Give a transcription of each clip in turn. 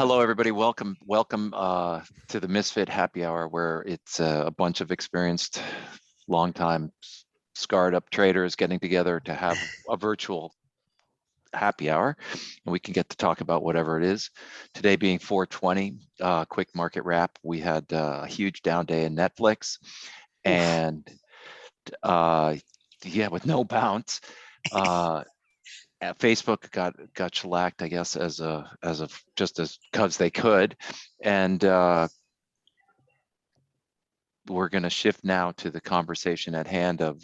Hello, everybody. Welcome to the Misfit Happy Hour, where it's a bunch of experienced, longtime, scarred up traders getting together to have a virtual happy hour, and we can get to talk about whatever it is. Today being 420, quick market wrap. We had a huge down day in Netflix, Oof. and yeah, with no bounce. Facebook got shellacked, I guess, just as because they could, and we're going to shift now to the conversation at hand of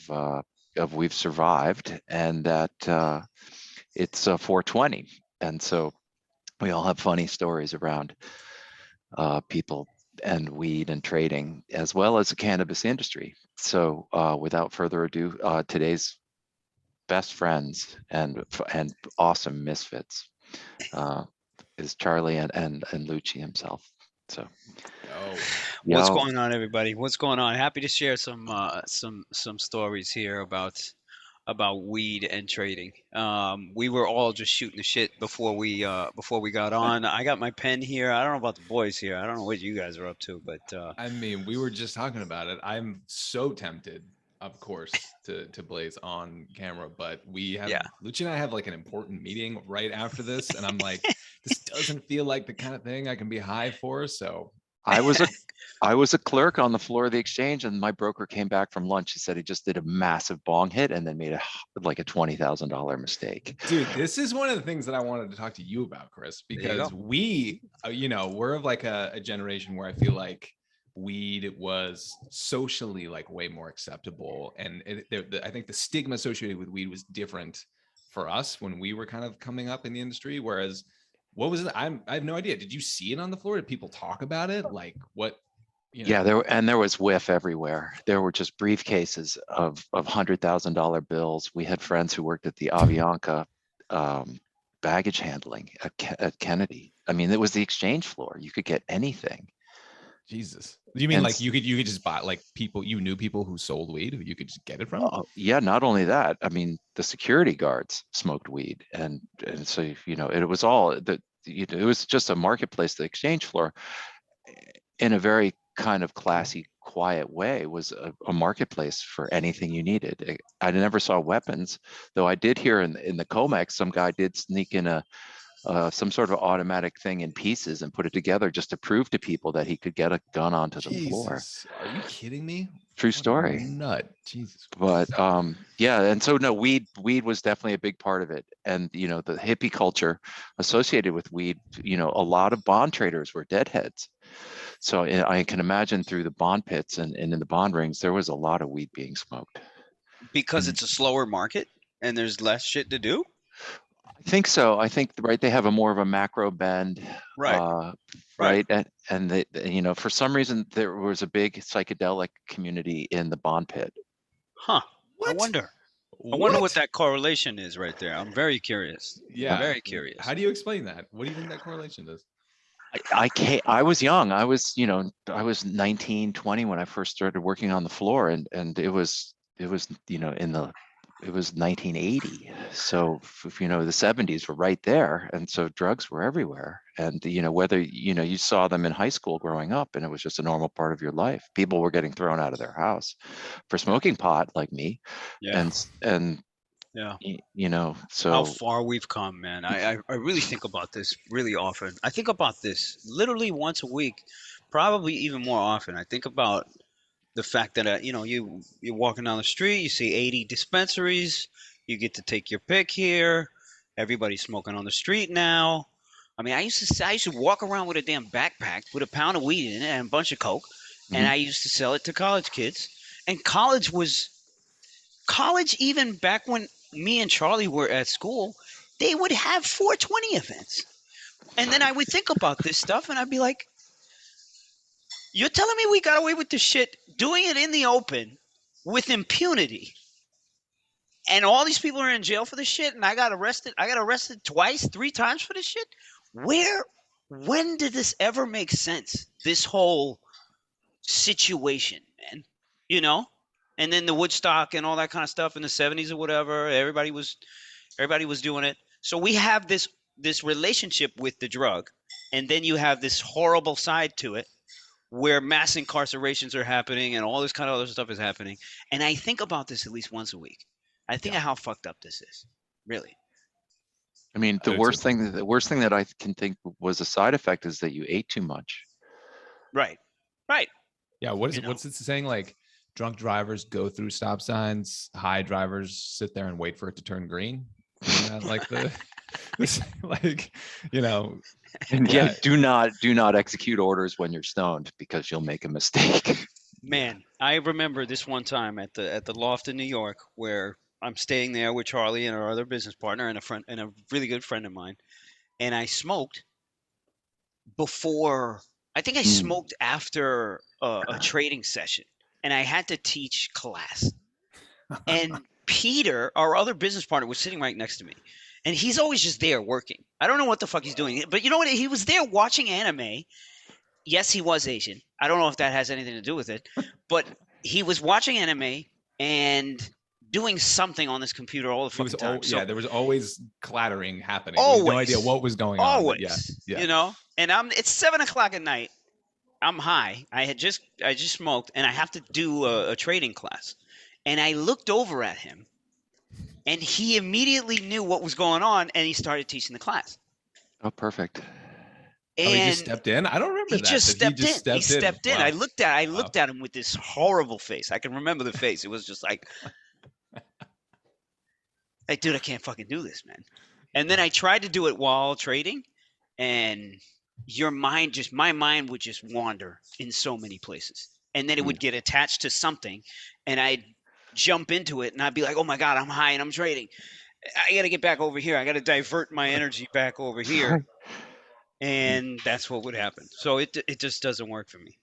we've survived, and that it's 420, and so we all have funny stories around people and weed and trading, as well as the cannabis industry. So without further ado, today's best friends and awesome misfits is Charlie and Lucci himself. So, What's yo, going on, everybody? What's going on? Happy to share some stories here about weed and trading. We were all just shooting the shit before we got on. I got my pen here. I don't know about the boys here. I don't know what you guys are up to, but I mean, we were just talking about it. I'm so tempted, of course, to blaze on camera, but yeah. Lucci and I have like an important meeting right after this, and I'm like, this doesn't feel like the kind of thing I can be high for. So I was a I was a clerk on the floor of the exchange, and my broker came back from lunch. He said he just did a massive bong hit and then made like a $20,000 mistake. dude, this is one of the things that I wanted to talk to you about, Chris, There you because go. we're of like a generation where I feel like weed was socially like way more acceptable, and I think the stigma associated with weed was different for us when we were kind of coming up in the industry. Whereas, what was it? I have no idea. Did you see it on the floor? Did people talk about it? Like what? Yeah, there was whiff everywhere. There were just briefcases of $100,000 bills. We had friends who worked at the Avianca um, baggage handling at Kennedy. I mean, it was the exchange floor. You could get anything. Jesus. You mean And like you could just buy, like, people, you knew people who sold weed who you could just get it from? yeah, not only that, I mean, the security guards smoked weed, and so it was all that. It was just a marketplace. The exchange floor, in a very kind of classy, quiet way, was a marketplace for anything you needed. I never saw weapons, though I did hear in the Comex some guy did sneak in some sort of automatic thing in pieces and put it together just to prove to people that he could get a gun onto the floor. Jesus, are you kidding me? True What a story. nut. Jesus But Christ. yeah, and so no, weed was definitely a big part of it. And the hippie culture associated with weed, a lot of bond traders were deadheads. So I can imagine through the bond pits and in the bond rings, there was a lot of weed being smoked. Because And it's a slower market and there's less shit to do. I think so. I think, right, they have a more of a macro bend, Right. uh, Right. right? And for some reason, there was a big psychedelic community in the bond pit. Huh. I What? wonder. I wonder what What? that correlation is right there. I'm very curious. Yeah. Very curious. How do you explain that? What do you think that correlation is? I was young. I was 19, 20 when I first started working on the floor, and it was it was 1980. So the 70s were right there, and so drugs were everywhere. And whether you saw them in high school growing up, and it was just a normal part of your life. People were getting thrown out of their house for Yeah. smoking pot, like me, Yeah. and Yeah. How so. far we've come, man. I really think about this really often. I think about this literally once a week, probably even more often. I think about the fact that you're walking down the street, you see 80 dispensaries, you get to take your pick here. Everybody's smoking on the street now. I mean, I used to walk around with a damn backpack with a pound of weed in it and a bunch of coke, and Mhm. I used to sell it to college kids. And college even back when me and Charlie were at school, they would have 420 events. And then I would think about this stuff and I'd be like, you're telling me we got away with this shit doing it in the open with impunity. And all these people are in jail for this shit and I got arrested. I got arrested twice, three times for this shit. Where when did this ever make sense? This whole situation, man. You know? And then the Woodstock and all that kind of stuff in the 70s or whatever, everybody was doing it. So we have this relationship with the drug and then you have this horrible side to it where mass incarcerations are happening and all this kind of other stuff is happening. And I think about this at least once a week. I think of how fucked up this is. Really. I mean, I do too. the worst thing that I can think was a side effect is that you ate too much. Right. Right. Yeah, what is You it? know. What's it saying? Like drunk drivers go through stop signs, high drivers sit there and wait for it to turn green. Isn't that like the like, you know, And yeah. do not execute orders when you're stoned because you'll make a mistake. Man, I remember this one time at the loft in New York where I'm staying there with Charlie and our other business partner and a friend and a really good friend of mine. And I smoked before. I think I smoked after a trading session, and I had to teach class. And Peter, our other business partner, was sitting right next to me, and he's always just there working. I don't know what the fuck he's doing, but you know what? He was there watching anime. Yes, he was Asian. I don't know if that has anything to do with it, but he was watching anime and doing something on this computer all the It was fucking time. So there was always clattering happening. We had always, no idea what was going on. always, But yeah. you know. And it's 7 o'clock at night. I'm high. I just smoked, and I have to do a trading class. And I looked over at him, and he immediately knew what was going on, and he started teaching the class. Oh, perfect. Oh, he just And stepped in. I don't remember he that. just That stepped in. He stepped in. Wow. I looked at him with this horrible face. I can remember the face. It was just like, dude, I can't fucking do this, man. And then I tried to do it while trading, and my mind would just wander in so many places. And then it would get attached to something, and I'd jump into it, and I'd be like, oh my God, I'm high and I'm trading. I got to get back over here. I got to divert my energy back over here. And that's what would happen. So it just doesn't work for me.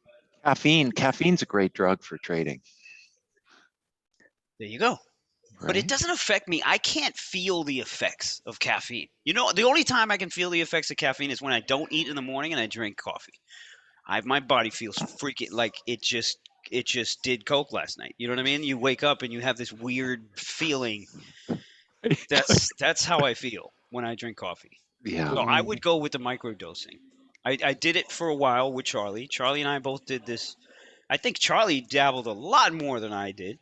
Caffeine's a great drug for trading. There you go. Right? But it doesn't affect me. I can't feel the effects of caffeine. You know, the only time I can feel the effects of caffeine is when I don't eat in the morning and I drink coffee. My body feels freaking like it just did coke last night. You know what I mean? You wake up and you have this weird feeling. That's how I feel when I drink coffee. Yeah. So I would go with the microdosing. I did it for a while with Charlie. Charlie and I both did this. I think Charlie dabbled a lot more than I did.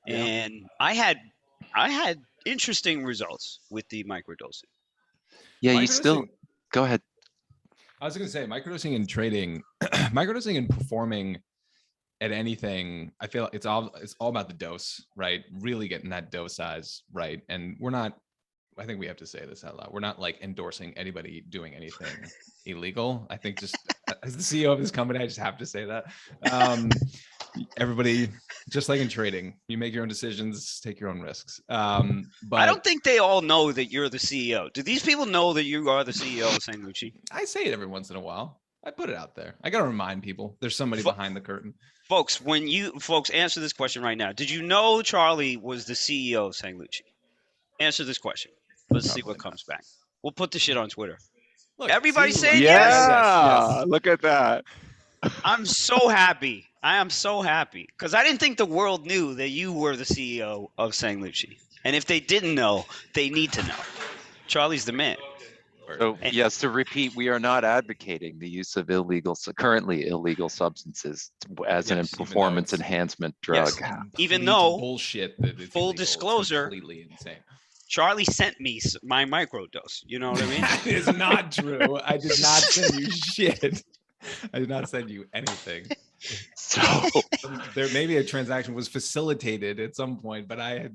Yeah. And I had interesting results with the microdosing. Yeah, you still go ahead. I was going to say microdosing and trading, microdosing and performing at anything. I feel it's all about the dose, right? Really getting that dose size right. And we're not. I think we have to say this out loud. We're not like endorsing anybody doing anything illegal. I think just as the CEO of this company, I just have to say that. Everybody, just like in trading, you make your own decisions, take your own risks. But I don't think they all know that you're the CEO. Do these people know that you are the CEO of Sang Lucci? I say it every once in a while. I put it out there. I got to remind people there's somebody behind the curtain. Folks, folks answer this question right now. Did you know Charlie was the CEO of Sang Lucci? Answer this question. Let's see what comes back. We'll put the shit on Twitter. Look, Everybody's see, saying Yeah, yes. Look at that. I'm so happy. I am so happy because I didn't think the world knew that you were the CEO of Sang Lucci. And if they didn't know, they need to know. Charlie's the man. So yes, to repeat, we are not advocating the use of currently illegal substances as a performance enhancement drug. Yes. Even though bullshit that it's full illegal. disclosure, it's completely insane. Charlie sent me my microdose. You know what I mean? That is not true. I did not send you shit. I did not send you anything. So there maybe a transaction was facilitated at some point, but I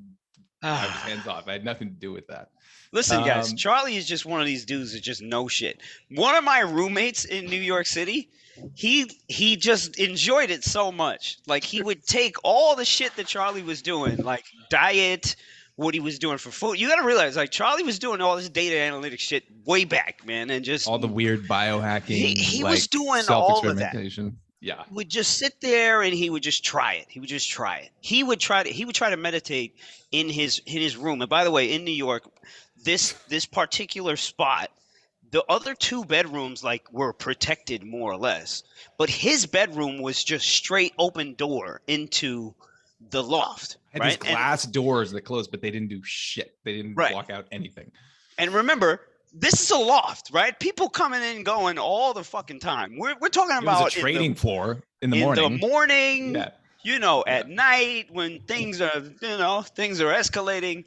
was hands off. I had nothing to do with that. Listen, guys, Charlie is just one of these dudes that just know shit. One of my roommates in New York City, he just enjoyed it so much. Like he would take all the shit that Charlie was doing, like diet, what he was doing for food. You got to realize, like Charlie was doing all this data analytics shit way back, man, and just all the weird biohacking. He like, was doing all of that. Yeah, he would just sit there and he would just try it. He would try to meditate in his room. And by the way, in New York, this particular spot, the other two bedrooms were protected more or less, but his bedroom was just straight open door into the loft. Had these glass doors that closed, but they didn't do shit. They didn't block out anything. And remember, this is a loft, right? People coming in and going all the fucking time. We're talking It was a about trading floor in the in morning. the morning, Yeah. at night when things are escalating.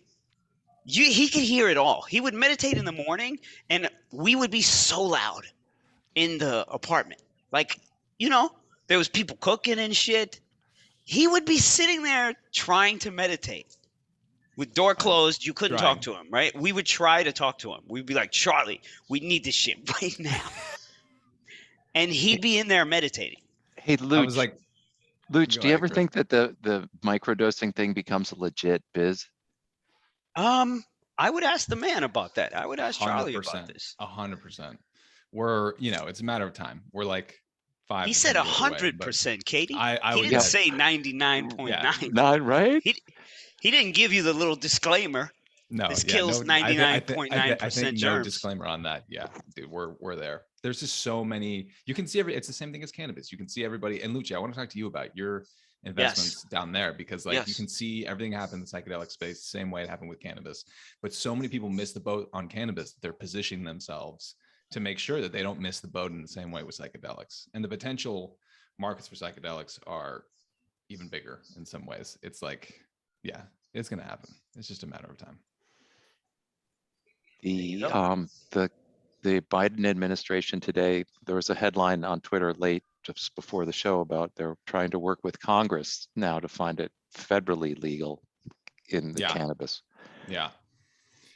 He could hear it all. He would meditate in the morning, and we would be so loud in the apartment. Like, there was people cooking and shit. He would be sitting there trying to meditate with door closed. You couldn't talk Trying. to him, right? We would try to talk to him. We'd be like, Charlie, we need this shit right now. And he'd be in there meditating. Hey, I was Luch, like, Luch, go do you ahead, ever Chris. think that the microdosing thing becomes a legit biz? I would ask the man about that. I would ask Charlie about 100%. this. 100%. We're, it's a matter of time. We're like 5 He to said 10 years away. But 100%, Katie. I He would didn't guess. say 99.9. Not right? He didn't give you the little disclaimer. No, This yeah, kills no, I think 99.9% no germs. disclaimer on that. Yeah, dude, we're there. There's just so many. You can see it's the same thing as cannabis. You can see everybody. And Lucci, I want to talk to you about your investments down there, because you can see everything happen in the psychedelic space the same way it happened with cannabis. But so many people miss the boat on cannabis that they're positioning themselves to make sure that they don't miss the boat in the same way with psychedelics. And the potential markets for psychedelics are even bigger in some ways. It's like, yeah, it's going to happen. It's just a matter of time. The Biden administration today, there was a headline on Twitter late just before the show about they're trying to work with Congress now to find it federally legal in the cannabis. Yeah.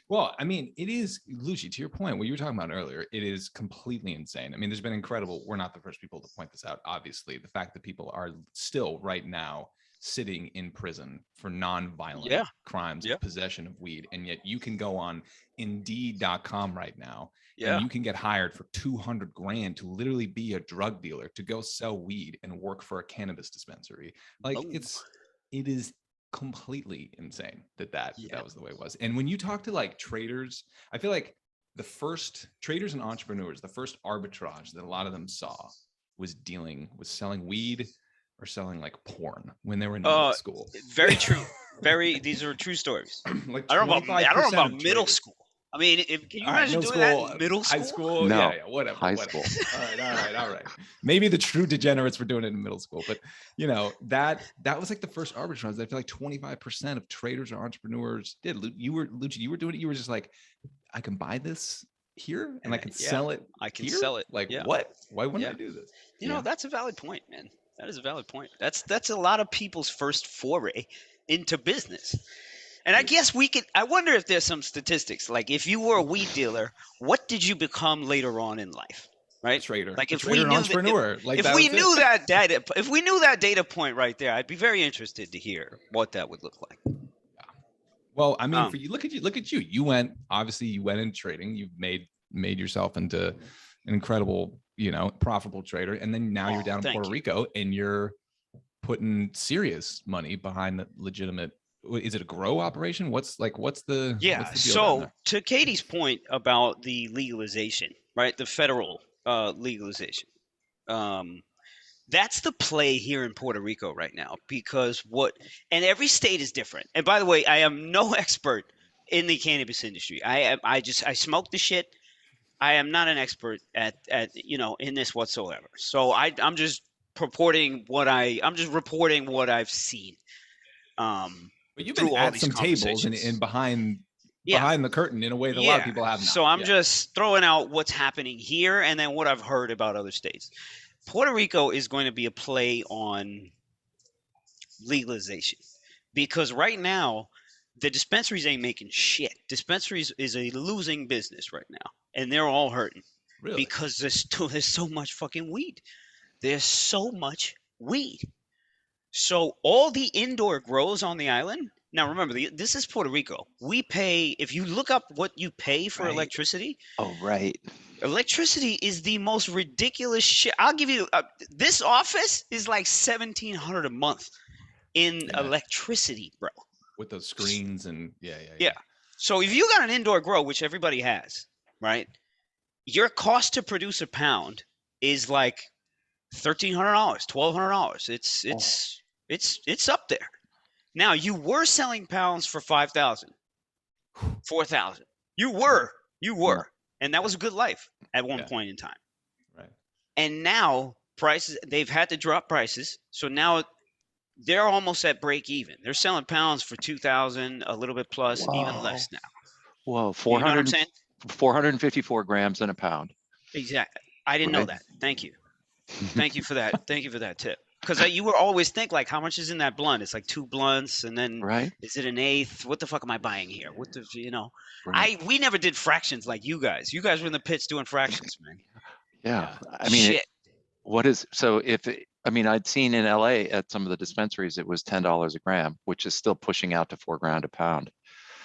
Well, I mean, it is, Lucci, to your point, what you were talking about earlier, it is completely insane. I mean, there's been incredible, we're not the first people to point this out, obviously. The fact that people are still right now sitting in prison for non-violent crimes of possession of weed, and yet you can go on Indeed.com right now and you can get hired for $200,000 to literally be a drug dealer, to go sell weed and work for a cannabis dispensary. Like it is completely insane that was the way it was. And when you talk to like traders, I feel like the first traders and entrepreneurs, the first arbitrage that a lot of them saw was selling weed or selling like porn when they were in middle school. Very true. These are true stories. Like I don't know about middle school. I mean, can you imagine doing that in middle school? High school? No. Yeah, whatever. High whatever. school. All right. Maybe the true degenerates were doing it in middle school, but that was like the first arbitrage. I feel like 25% of traders or entrepreneurs did. You were doing it. You were just like, I can buy this here and I can sell it. I can here? sell it. Like what? Why wouldn't I do this? That's a valid point, man. That is a valid point. That's a lot of people's first foray into business. And I guess I wonder if there's some statistics. Like if you were a weed dealer, what did you become later on in life? Right? Trader. Like if trader, we an knew entrepreneur. if we knew that data point right there, I'd be very interested to hear what that would look like. Well, I mean, look at you. You went into trading. You've made yourself into an incredible, profitable trader. And then now you're down in Puerto Rico and you're putting serious money behind the legitimate. Is it a grow operation? What's the deal so to Katie's point about the legalization, right? The federal legalization. That's the play here in Puerto Rico right now, because and every state is different. And by the way, I am no expert in the cannabis industry. I smoke the shit. I am not an expert at in this whatsoever. So I'm just reporting what I've seen. But you've been at some tables and behind the curtain in a way that a lot of people have not. So I'm just throwing out what's happening here and then what I've heard about other states. Puerto Rico is going to be a play on legalization, because right now the dispensaries ain't making shit. Dispensaries is a losing business right now, and they're all hurting because there's so much fucking weed. There's so much weed. So all the indoor grows on the island. Now remember, this is Puerto Rico. We pay, if you look up what you pay for electricity. Oh, right. Electricity is the most ridiculous shit. I'll give you this office is like $1,700 a month in electricity, bro. With those screens and yeah. So if you got an indoor grow, which everybody has, right? Your cost to produce a pound is like $1,300, $1,200. It's up there. Now you were selling pounds for $5,000, $4,000. You were. And that was a good life at one Yeah. point in time. Right. And now prices, they've had to drop prices. So now they're almost at break even. They're selling pounds for 2,000, a little bit plus, even Whoa. less now. Whoa, You know what I'm saying? 454 grams in a pound. Exactly. I didn't know Right. that. Thank you. Thank you for that. Thank you for that tip. Because you would always think like, how much is in that blunt? It's like 2 blunts, and then Right. is it an eighth? What the fuck am I buying here? What the, you know? Right. We never did fractions like you guys. You guys were in the pits doing fractions, man. Yeah. Yeah. I mean, Shit. what is so if it, I mean, I'd seen in LA at some of the dispensaries, it was $10 a gram, which is still pushing out to $4 a pound.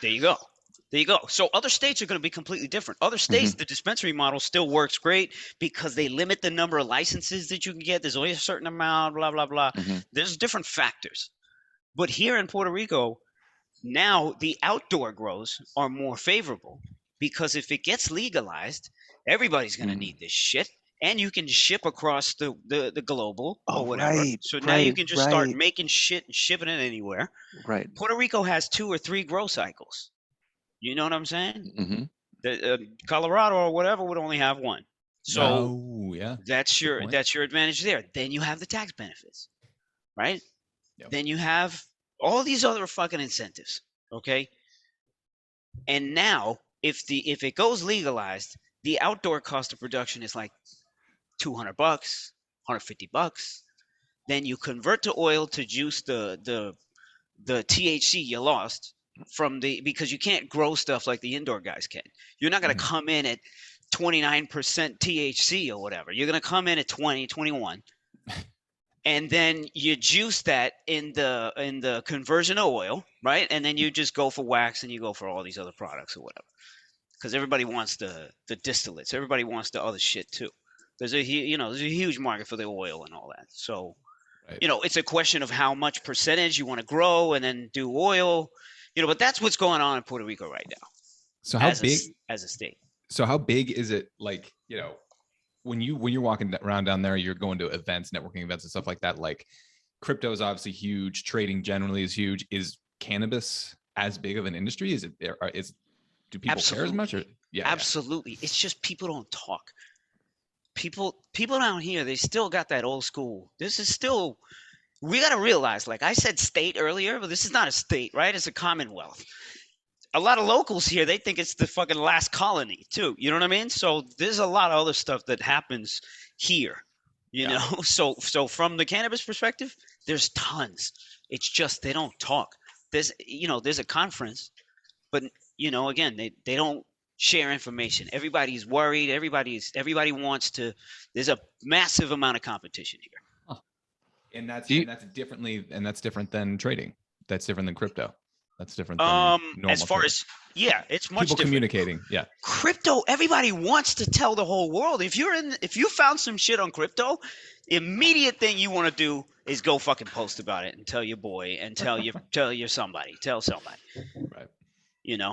There you go. There you go. So other states are going to be completely different. Other states, Mhm. the dispensary model still works great because they limit the number of licenses that you can get. There's only a certain amount, blah, blah, blah. Mhm. There's different factors. But here in Puerto Rico, now the outdoor grows are more favorable because if it gets legalized, everybody's going to Mm. need this shit. And you can ship across the global or Oh, whatever. right. So now you Right. can just start Right. making shit and shipping it anywhere. Right. Puerto Rico has 2 or 3 grow cycles. You know what I'm saying? Hmm. Colorado or whatever would only have one. So Oh, yeah. that's Good point. your advantage there. Then you have the tax benefits, right? Yep. Then you have all these other fucking incentives, okay? And now if it goes legalized, the outdoor cost of production is like $200, $150. Then you convert to oil to juice the THC you lost from because you can't grow stuff like the indoor guys can. You're not going to Mhm. come in at 29% THC or whatever. You're going to come in at 20, 21. And then you juice that in the conversion of oil, right? And then you just go for wax and you go for all these other products or whatever. Because everybody wants the distillates. Everybody wants the other shit too. There's a huge market for the oil and all that. So Right. it's a question of how much percentage you want to grow and then do oil, but that's what's going on in Puerto Rico right now So how as big? as a state. So how big is it? Like, when you're walking around down there, you're going to events, networking events, and stuff like that. Like, crypto is obviously huge. Trading generally is huge. Is cannabis as big of an industry? Is it? Do people care as much? Or yeah. Absolutely. It's just people don't talk. People down here, they still got that old school. This is still, we got to realize, like I said state earlier, but this is not a state, right? It's a commonwealth. A lot of locals here, they think it's the fucking last colony too. You know what I mean? So there's a lot of other stuff that happens here, Yeah. So from the cannabis perspective, there's tons. It's just they don't talk. There's a conference, but again, they don't share information. Everybody's worried. Everybody wants to. There's a massive amount of competition here. Huh. And that's Do you, that's different than trading. That's different than crypto. That's different than normal As far trading. as it's much People different. communicating. Yeah. Crypto, everybody wants to tell the whole world. If you found some shit on crypto, immediate thing you want to do is go fucking post about it and tell your boy and tell somebody. Right.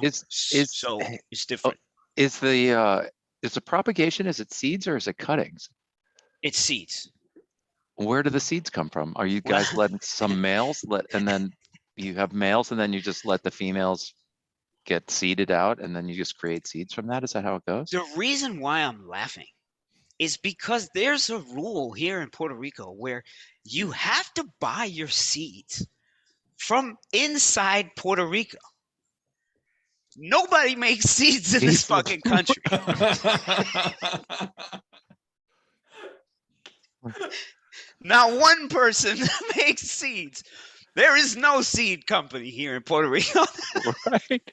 is So it's different. is the propagation, is it seeds or is it cuttings? It's seeds. Where do the seeds come from? Are you guys letting some males and then you have males and then you just let the females get seeded out and then you just create seeds from that? Is that how it goes? The reason why I'm laughing is because there's a rule here in Puerto Rico where you have to buy your seeds from inside Puerto Rico. Nobody makes seeds in this fucking country. Not one person makes seeds. There is no seed company here in Puerto Rico. Right.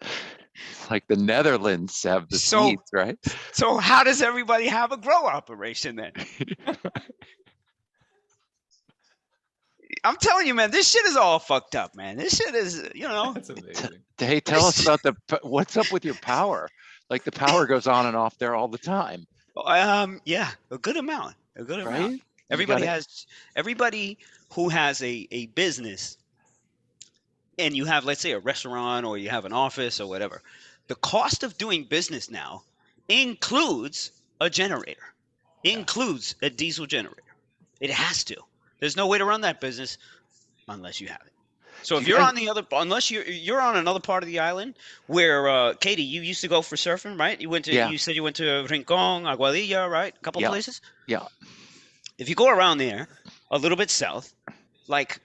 It's like the Netherlands have the seeds, right? So how does everybody have a grow operation then? I'm telling you, man, this shit is all fucked up, man. This shit is, That's amazing. Hey, tell us about what's up with your power? Like the power goes on and off there all the time. Yeah, a good amount. Right? Everybody who has a business and you have, let's say, a restaurant or you have an office or whatever, the cost of doing business now includes a generator, includes a diesel generator. It has to. There's no way to run that business unless you have it. So Do if you you're guys? on the other, unless you're on another part of the island where Katie, you used to go for surfing, right? Yeah, You said you went to Rincon, Aguadilla, right? A couple yeah, places. yeah. If you go around there a little bit south, like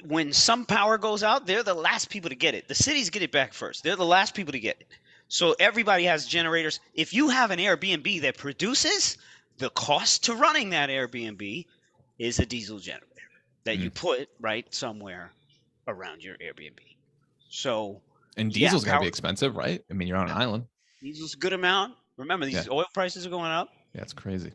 when some power goes out, they're the last people to get it. The cities get it back first. They're the last people to get it. So everybody has generators. If you have an Airbnb that produces, the cost to running that Airbnb is a diesel generator that you Mm. put right somewhere around your Airbnb. So And yeah, diesel's got to power be expensive, right? I mean, you're on an island. diesel's a good amount. Remember, Yeah, these oil prices are going up. yeah, it's crazy.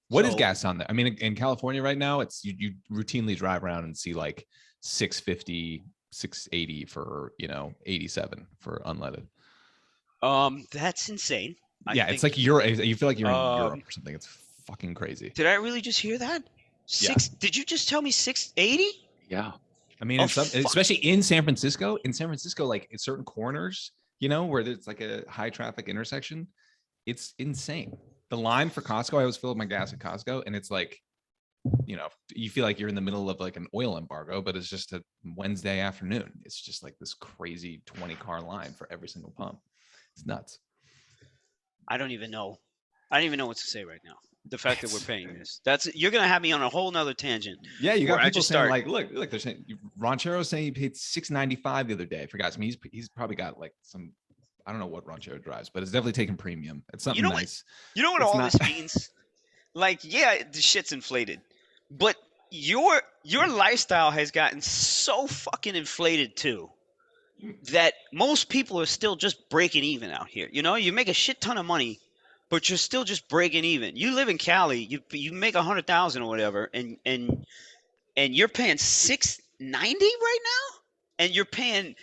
What is So gas on there? I mean, in California right now, it's you routinely drive around and see like 650, 680 for 87 for unleaded. that's insane. I Yeah, it's think like you feel like you're in Europe um or something. It's fucking crazy. did I really just hear that? Yeah. Did you just tell me 680? Yeah. I mean, Oh in some, fuck. especially in San Francisco, like in certain corners, where there's like a high traffic intersection, it's insane. The line for Costco, I always fill up my gas at Costco, and it's like, you feel like you're in the middle of like an oil embargo, but it's just a Wednesday afternoon. It's just like this crazy 20-car line for every single pump. It's nuts. I don't even know. I don't even know what to say right now. The fact that we're It's, paying this. You're gonna have me on a whole nother tangent yeah, you where got I people just saying start. like, look, they're saying Ranchero saying he paid $6.95 the other day. I forgot. I mean, he's probably got like some, I don't know what Ranchero drives, but it's definitely taking premium. It's You something know what? nice. You know what It's all not. this means? Like, yeah, the shit's inflated, but your lifestyle has gotten so fucking inflated too that most people are still just breaking even out here. You make a shit ton of money, but you're still just breaking even. You live in Cali, you make 100,000 or whatever, and you're paying 690 right now, and you're paying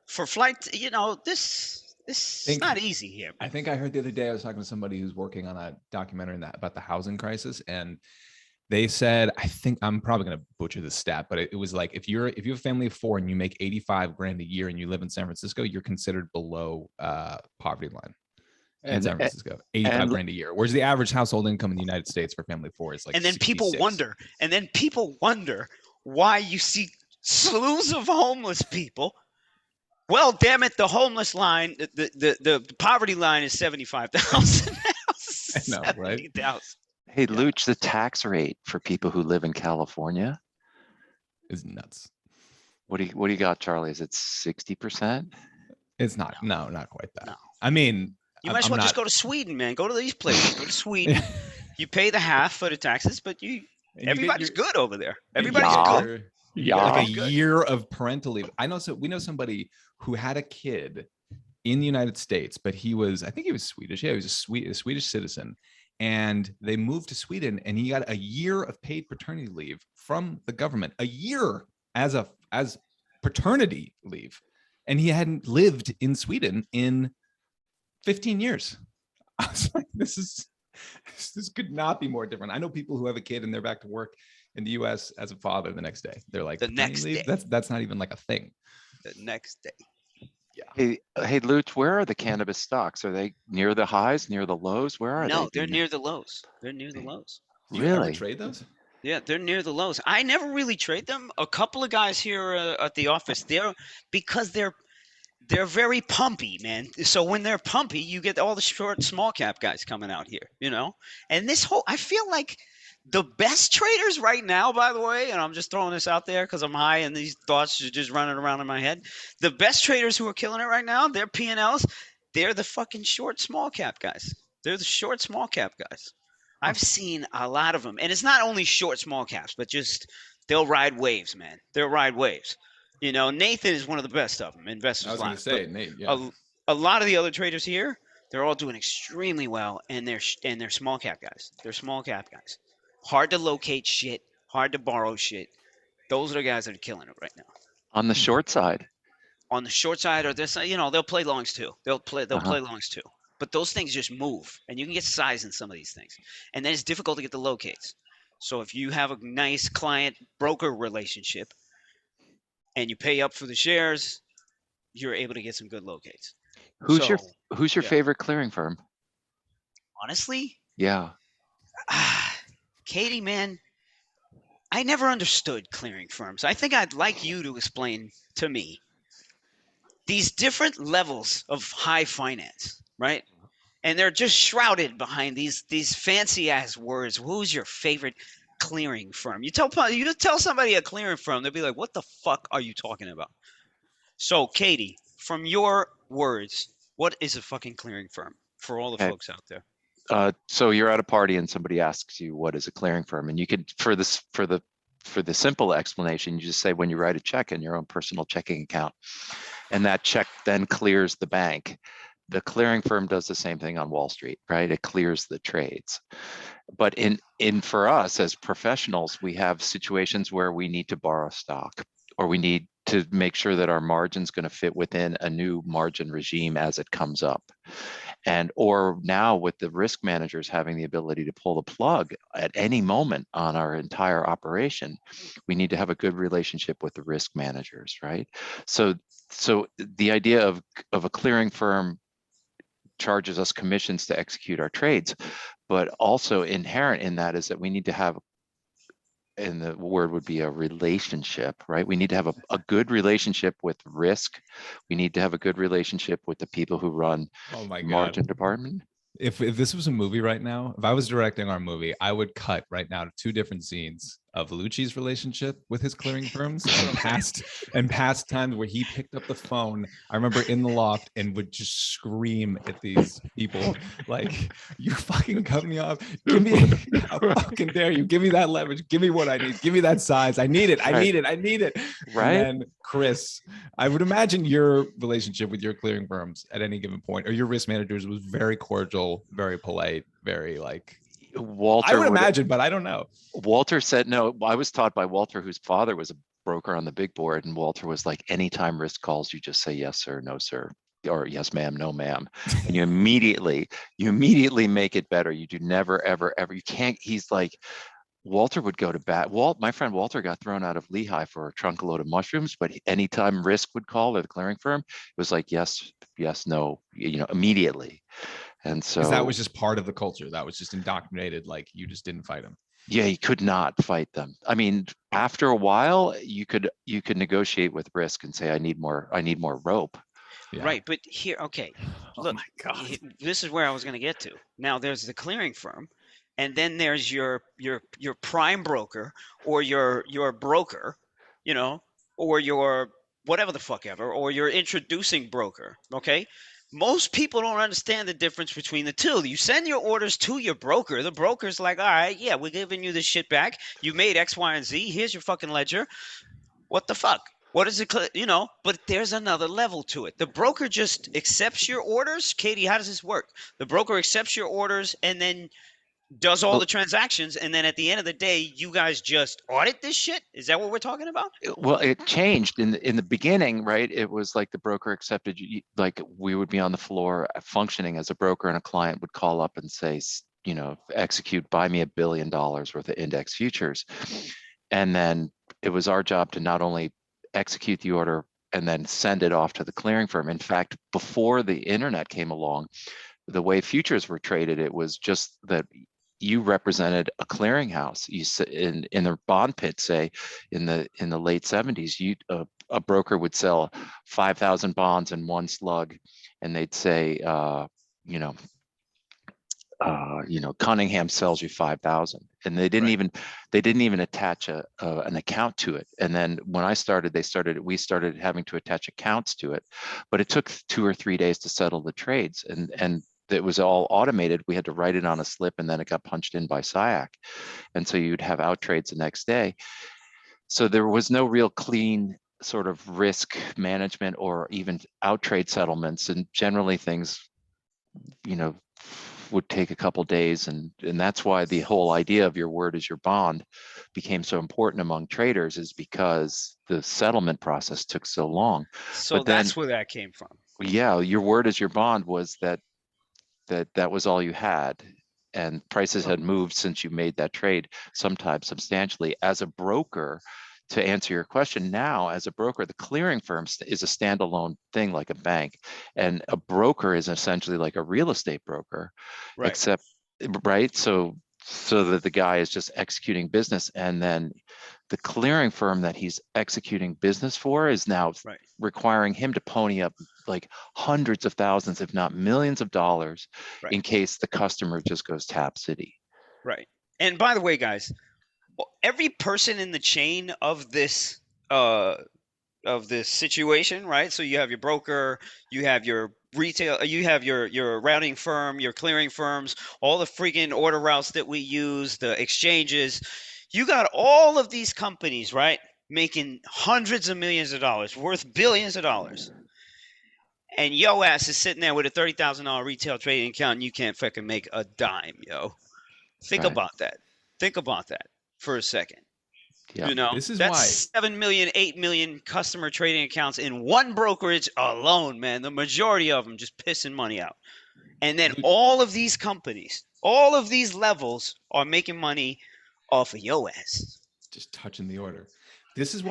for flight. This is think not easy here, I man. think I heard the other day I was talking to somebody who's working on a documentary about the housing crisis, and they said, I think I'm probably going to butcher this stat, but it was like if you have a family of four and you make 85 grand a year and you live in San Francisco, you're considered below poverty line in And San Francisco, 85 and grand a year. Whereas the average household income in the United States for a family of four is like And then people 66. wonder why you see slews of homeless people. Well, damn it, the homeless line, the poverty line is 75,000 now. I know, right? 70,000. hey, Yeah, Luch, the tax rate for people who live in California, it's nuts. what do you got, Charlie? Is it 60%? It's not, no, not quite that. No. I mean, You might as I'm well just not. go to Sweden, man. Go to these places. Go to Sweden. You pay the half for the taxes, but And you get everybody's your good over there. You Everybody's get Yeah. good. your you get like a Yeah. Everybody's good. year of parental leave. We know somebody who had a kid in the United States, but I think he was Swedish. Yeah, he was a Swedish citizen. And they moved to Sweden and he got a year of paid paternity leave from the government. A year as paternity leave. And he hadn't lived in Sweden in 15 years. I was like, this could not be more different. I know people who have a kid and they're back to work in the US as a father the next day. They're like, The paternity next leave? day. That's not even like a thing. The next day. Hey, Luch, where are the cannabis stocks? Are they near the highs, near the lows? Where are they? No, Do they're you know? near the lows. They're near the lows. Do you ever Really? trade those? Yeah, they're near the lows. I never really trade them. A couple of guys here at the office, because they're very pumpy, man. So when they're pumpy, you get all the short, small cap guys coming out here. And I feel like the best traders right now, by the way, and I'm just throwing this out there because I'm high and these thoughts are just running around in my head. The best traders who are killing it right now, their P&Ls, they're the fucking short, small cap guys. They're the short, small cap guys. I've seen a lot of them, and it's not only short, small caps, but just they'll ride waves, man. They'll ride waves. Nathan is one of the best of them, I Investors was going to Live. But say, Nate, yeah. a lot of the other traders here, they're all doing extremely well, and they're small cap guys. They're small cap guys. Hard to locate shit, hard to borrow shit. Those are the guys that are killing it right now. On the short side. On the short side, or this, they'll play longs too. They'll Uh-huh. play longs too. But those things just move, and you can get size in some of these things, and then it's difficult to get the locates. So if you have a nice client broker relationship and you pay up for the shares, you're able to get some good locates. Who's your So who's your yeah, favorite clearing firm? honestly, Yeah. Katie, man, I never understood clearing firms. I think I'd like you to explain to me these different levels of high finance, right? And they're just shrouded behind these fancy ass words. Who's your favorite clearing firm? You tell somebody a clearing firm, they'll be like, "What the fuck are you talking about?" So, Katie, from your words, what is a fucking clearing firm for all the Okay. folks out there? So you're at a party and somebody asks you what is a clearing firm, and you could, for the simple explanation, you just say when you write a check in your own personal checking account, and that check then clears the bank. The clearing firm does the same thing on Wall Street, right? It clears the trades. But in for us as professionals, we have situations where we need to borrow stock, or we need to make sure that our margin's going to fit within a new margin regime as it comes up. And or now with the risk managers having the ability to pull the plug at any moment on our entire operation, we need to have a good relationship with the risk managers, right? So the idea of a clearing firm charges us commissions to execute our trades, but also inherent in that is that we need to have, and the word would be a relationship, right? We need to have a good relationship with risk. We need to have a good relationship with the people who run Oh my the God. margin department. If this was a movie right now, if I was directing our movie, I would cut right now to two different scenes of Lucci's relationship with his clearing firms and past times where he picked up the phone. I remember in the loft and would just scream at these people like, "You fucking cut me off! Give me, how fucking dare you? Give me that leverage! Give me what I need! Give me that size! I need it! I need it! I need it!" Right. And then Chris, I would imagine your relationship with your clearing firms at any given point, or your risk managers, was very cordial, very polite, very like. Walter I would imagine, but I don't know. Walter said no. I was taught by Walter, whose father was a broker on the big board, and Walter was like, anytime risk calls, you just say yes sir, no sir, or yes ma'am, no ma'am, and you immediately make it better. You do never ever. You can't. He's like, Walter would go to bat. My friend Walter got thrown out of Lehigh for a trunk load of mushrooms, but anytime risk would call, or the clearing firm, it was like yes, yes, no, immediately. And Because that was so, just part of the culture. That was just indoctrinated. Like you just didn't fight him. yeah, you could not fight them. I mean, after a while, you could negotiate with risk and say, I need more rope. Yeah. Right, but here, okay, Oh look, my God. this is where I was going to get to. Now, there's the clearing firm, and then there's your prime broker, or your broker, you know, or your whatever the fuck ever, or your introducing broker. Okay, most people don't understand the difference between the two. You send your orders to your broker. The broker's like, all right, yeah, we're giving you this shit back. You made X, Y, and Z. Here's your fucking ledger. What the fuck? What is it? But there's another level to it. The broker just accepts your orders. Katie, how does this work? The broker accepts your orders and then does all the Well, transactions. And then at the end of the day, you guys just audit this shit. Is that what we're talking about? it changed in the beginning, right? It was like the broker accepted you, like we would be on the floor functioning as a broker, and a client would call up and say, execute, buy me $1 billion worth of index futures. And then it was our job to not only execute the order and then send it off to the clearing firm. In fact, before the internet came along, the way futures were traded, it was just that you represented a clearinghouse. In the bond pit, say in the late 70s, a broker would sell 5,000 bonds in one slug, and they'd say, Cunningham sells you 5,000, and Right. they didn't even attach an account to it. And then when we started having to attach accounts to it, but it took 2 or 3 days to settle the trades, and it was all automated. We had to write it on a slip, and then it got punched in by SIAC, and so you'd have out trades the next day. So there was no real clean sort of risk management or even out trade settlements, and generally things you know would take a couple days, and that's why the whole idea of your word is your bond became so important among traders, is because the settlement process took so long. So But then, that's where that came from. yeah, your word is your bond was that was all you had, and prices had moved since you made that trade, sometimes substantially. As a broker, to answer your question, now as a broker, the clearing firm is a standalone thing like a bank, and a broker is essentially like a real estate broker, Right. except, right? So so that the guy is just executing business, and then the clearing firm that he's executing business for is now Right. requiring him to pony up like hundreds of thousands, if not millions of dollars, in Right. case the customer just goes tap city. Right. And by the way, guys, every person in the chain uh of this situation, right? So you have your broker, you have your retail, you have your routing firm, your clearing firms, all the freaking order routes that we use, the exchanges. You got all of these companies, right? Making hundreds of millions of dollars, worth billions of dollars. And yo ass is sitting there with a $30,000 retail trading account and you can't fucking make a dime, yo. Think Right. about that. Think about that for a second. Yeah. You know, This is that's why 7 million, 8 million customer trading accounts in one brokerage alone, man. The majority of them just pissing money out. And then all of these companies, all of these levels are making money off of yo ass. just touching the order. This is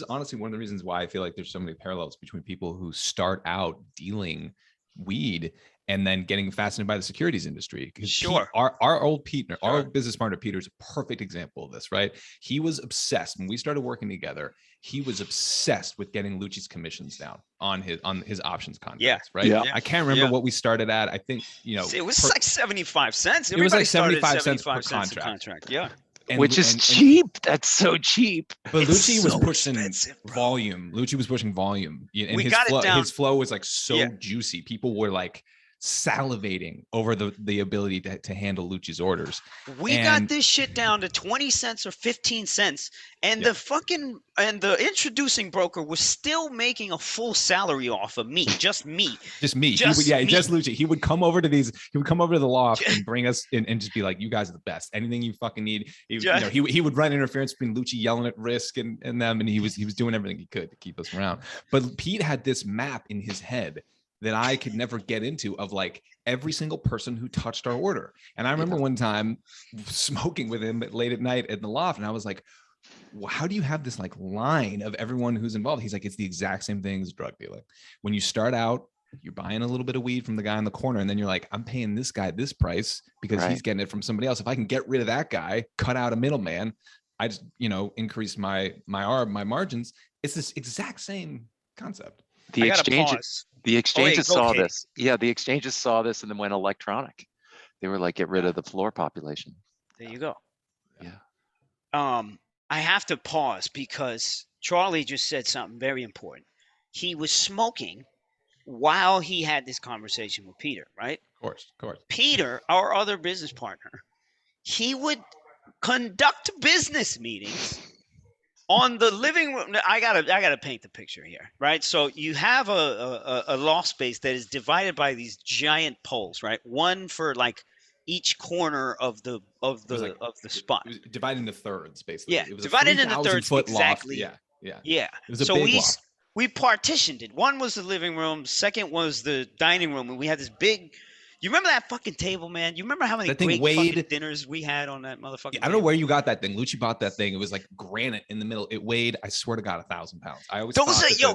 honestly one of the reasons why I feel like there's so many parallels between people who start out dealing weed and then getting fascinated by the securities industry. Because Sure. our old Pete, our Sure. old business partner Peter is a perfect example of this, right? He was obsessed when we started working together. He was obsessed with getting Lucci's commissions down on his options contracts, right? Yeah. I can't remember what we started at. I think, it was like 75 cents. It was like Everybody started 75 at cents per 75 cents a contract. Yeah. Which is cheap. That's so cheap. But It's Lucci was so pushing expensive, bro. volume. Lucci was pushing volume. And We got it down. His flow was like so Yeah. juicy. People were like salivating over the ability to handle Lucci's orders. We got this shit down to 20 cents or 15 cents. And the introducing broker was still making a full salary off of me. Just me. Just me. Just Lucci. He would come over to the loft and bring us in and just be like, you guys are the best. Anything you fucking need. He would run interference between Lucci yelling at Risk and them. And he was doing everything he could to keep us around. But Pete had this map in his head that I could never get into of like every single person who touched our order. And I remember one time smoking with him late at night in the loft. And I was like, well, how do you have this like line of everyone who's involved? He's like, it's the exact same thing as drug dealing. When you start out, you're buying a little bit of weed from the guy in the corner. And then you're like, I'm paying this guy this price because he's getting it from somebody else. If I can get rid of that guy, cut out a middleman, I just, increase my margins. It's this exact same concept. The exchanges saw this. Yeah, the exchanges saw this and then went electronic. They were like, get rid of the floor population. There you go. Yeah. I have to pause because Charlie just said something very important. He was smoking while he had this conversation with Peter, right? Of course. Peter, our other business partner, he would conduct business meetings on the living room. I gotta paint the picture here, right? So you have a loft space that is divided by these giant poles, right? One for like each corner of the spot. It was divided into thirds, basically. Yeah, it was divided into thirds. Exactly. Loft. Yeah. It was a big loft. We partitioned it. One was the living room. Second was the dining room, and we had this big. You remember that fucking table, man? You remember how many great fucking dinners we had on that motherfucking I don't know where you got that thing. Lucci bought that thing. It was like granite in the middle. It weighed, I swear to God, 1,000 pounds. I always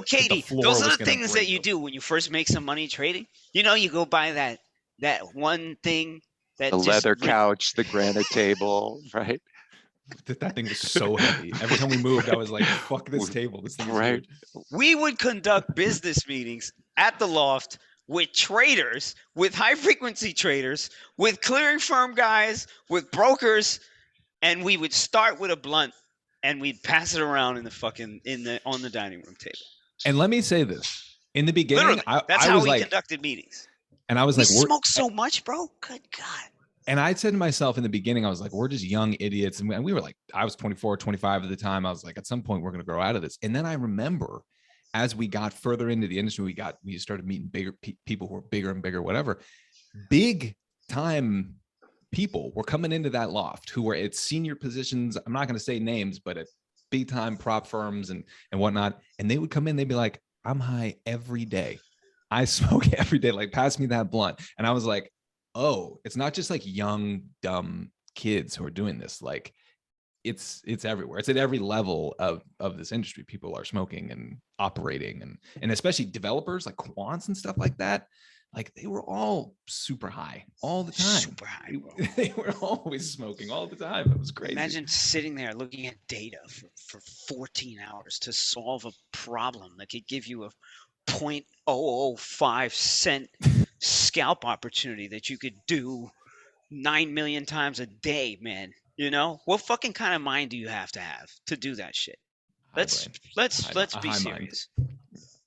Katie, those are the things that you do when you first make some money trading. You go buy that one thing that the leather couch, the granite table, right? That thing was so heavy. Every time we moved, I was like, fuck this table. This thing is huge. We would conduct business meetings at the loft with traders, with high frequency traders, with clearing firm guys, with brokers, and we would start with a blunt and we'd pass it around on the dining room table. And let me say this. In the beginning, that's how we conducted meetings. And I was we smoked so much, bro. Good God. And I said to myself in the beginning, I was like, we're just young idiots. And we were like, I was 24, 25 at the time. I was like, at some point, we're going to grow out of this. And then I remember as we got further into the industry, we started meeting bigger people who were bigger and bigger, whatever. Big time people were coming into that loft who were at senior positions. I'm not going to say names, but at big time prop firms and whatnot. And they would come in, they'd be like, I'm high every day. I smoke every day. Like, pass me that blunt. And I was like, oh, it's not just like young, dumb kids who are doing this. Like, it's everywhere. It's at every level of this industry. People are smoking and operating and especially developers like quants and stuff like that. like they were all super high all the time. Super high, bro. They were always smoking all the time. It was crazy. Imagine sitting there looking at data for 14 hours to solve a problem that could give you a 0.005 cent scalp opportunity that you could do 9 million times a day, man. You know, what fucking kind of mind do you have to do that shit? High Let's brain. let's A be high mind. serious.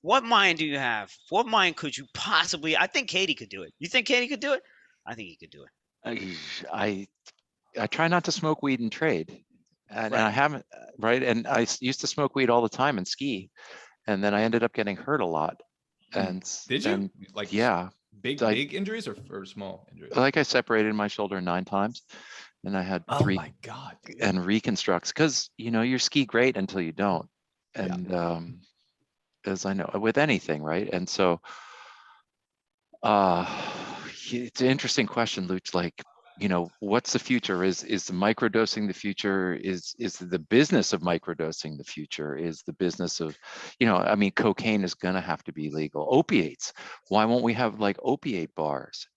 What mind do you have? What mind could you possibly? I think Katie could do it. You think Katie could do it? I think he could do it. I try not to smoke weed and trade, and I Right. haven't, right? And used to smoke weed all the time and ski, and then I ended up getting hurt a lot. And Did you? and Like yeah, big I, injuries or small injuries? like I separated my shoulder 9 times, and I had Oh 3 my God. Dude. and reconstructs, because you ski great until you don't. Yeah. And as I know with anything, right? And so it's an interesting question, Luch. Like, what's the future? Is the microdosing the future? Is the business of microdosing the future? Is the business of, I mean, cocaine is gonna have to be legal. Opiates, why won't we have like opiate bars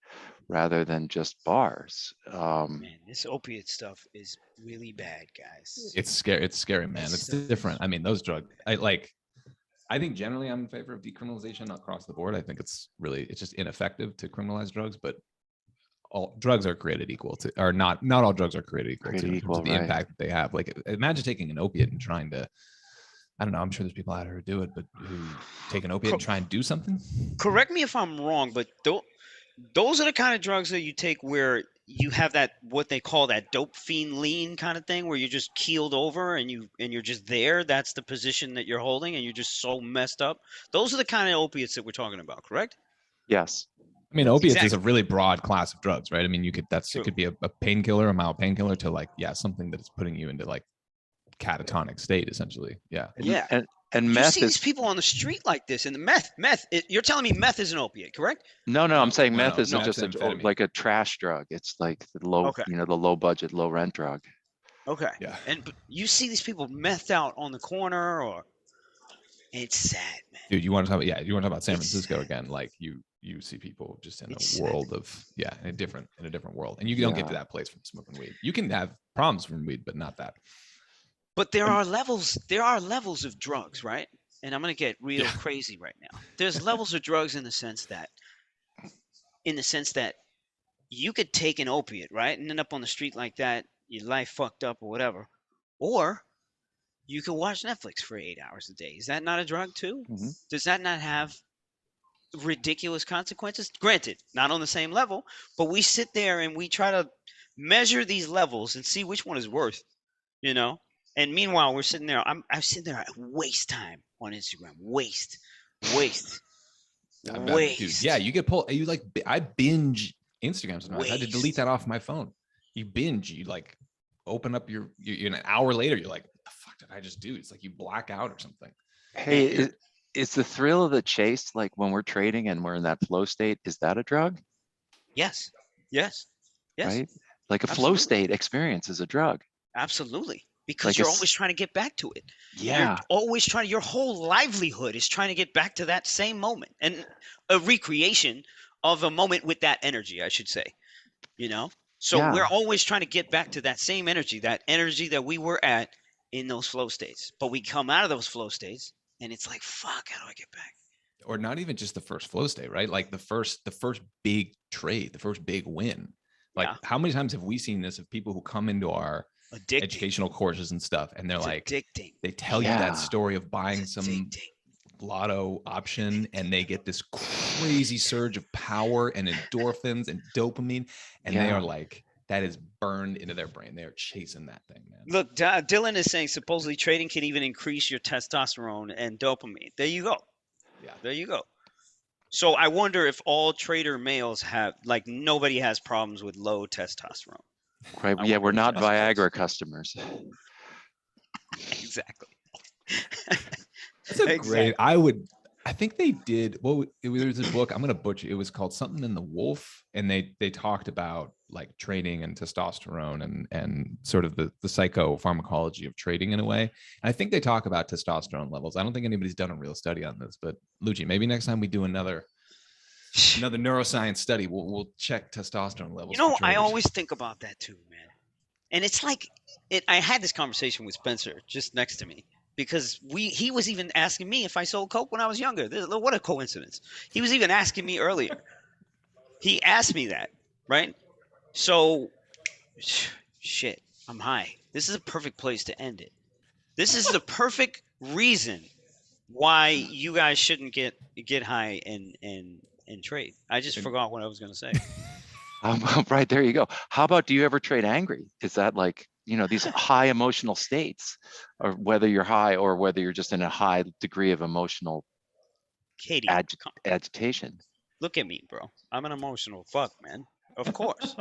rather than just bars? Man, this opiate stuff is really bad, guys. It's scary. It's scary, man. This It's stuff different. I mean, those drugs. I think generally I'm in favor of decriminalization across the board. I think it's just ineffective to criminalize drugs, but all drugs are created equal to, or not all drugs are created equal Created in terms equal, of the right. impact that they have. Like imagine taking an opiate and trying to, I don't know, I'm sure there's people out there who do it, but who take an opiate and try and do something. Correct me if I'm wrong, but those are the kind of drugs that you take where you have that what they call that dope fiend lean kind of thing, where you're just keeled over and you're just there. That's the position that you're holding, and you're just so messed up. Those are the kind of opiates that we're talking about, correct? Yes. I mean, opiates is a Exactly. really broad class of drugs, right? I mean, it True. could be a painkiller, a mild painkiller, to like, something that's putting you into like catatonic state, essentially. Yeah. Yeah. And You meth see is these people on the street like this, and the meth. You're telling me meth is an opiate, correct? no, I'm saying No, meth isn't meth's just amphetamine. like a trash drug. It's like the low, Okay. the low budget, low rent drug. Okay. Yeah. But you see these people methed out on the corner, or it's sad, man. Dude, you want to talk about San It's Francisco sad. again? Like you see people just in It's a sad. world of in a different world, and you don't get to that place from smoking weed. You can have problems from weed, but not that. But there are levels. There are levels of drugs, right? And I'm gonna get real crazy right now. There's levels of drugs in the sense that you could take an opiate, right, and end up on the street like that, your life fucked up or whatever, or you could watch Netflix for 8 hours a day. Is that not a drug too? Mhm. Does that not have ridiculous consequences? Granted, not on the same level, but we sit there and we try to measure these levels and see which one is worth, you know. And meanwhile, we're sitting there. I'm sitting there at waste time on Instagram. Waste. Dude, yeah, you get pulled. I binge Instagram sometimes. I had to delete Waste. that off my phone. You binge. You like open up your an hour later. You're like, what the fuck did I just do? It's like you black out or something. Hey, is the thrill of the chase, like when we're trading and we're in that flow state, is that a drug? Yes. Right? Like a flow Absolutely. state experience is a drug. Absolutely. Because Like you're always trying to get back to it. You're yeah, always trying. Your whole livelihood is trying to get back to that same moment, and a recreation of a moment with that energy, I should say. You know. So we're yeah, always trying to get back to that same energy, that we were at in those flow states. But we come out of those flow states, and it's like, fuck, how do I get back? Or not even just the first flow state, right? Like the first big trade, the first big win. Like how many times have we seen this of people who come into our educational courses and stuff, and they're addicting. They tell you that story of buying some lotto option, and they get this crazy surge of power and endorphins and dopamine, and they are like, that is burned into their brain. They are chasing that thing, man. Look, Dylan is saying supposedly trading can even increase your testosterone and dopamine. There you go. Yeah, there you go. So I wonder if all trader males have, like, nobody has problems with low testosterone. Right. Yeah, we're not Viagra customers. Exactly. That's a great. I think they did. Well, there was a book. I'm gonna butcher. It was called Something in the Wolf, and they talked about like trading and testosterone and sort of the psychopharmacology of trading in a way. And I think they talk about testosterone levels. I don't think anybody's done a real study on this, but Lucci, maybe next time we do another another neuroscience study. We'll check testosterone You levels for know, I traders. always think about that too, man. And it's like I had this conversation with Spencer just next to me because he was even asking me if I sold coke when I was younger. What a coincidence. He was even asking me earlier. He asked me that, right? So shit, I'm high. This is a perfect place to end it. This is the perfect reason why you guys shouldn't get high and trade. I just And forgot what I was going to say. Right, there you go. How about, do you ever trade angry? Is that like, these high emotional states, or whether you're high or whether you're just in a high degree of emotional Katie, agitation? look at me, bro. I'm an emotional fuck, man. Of course.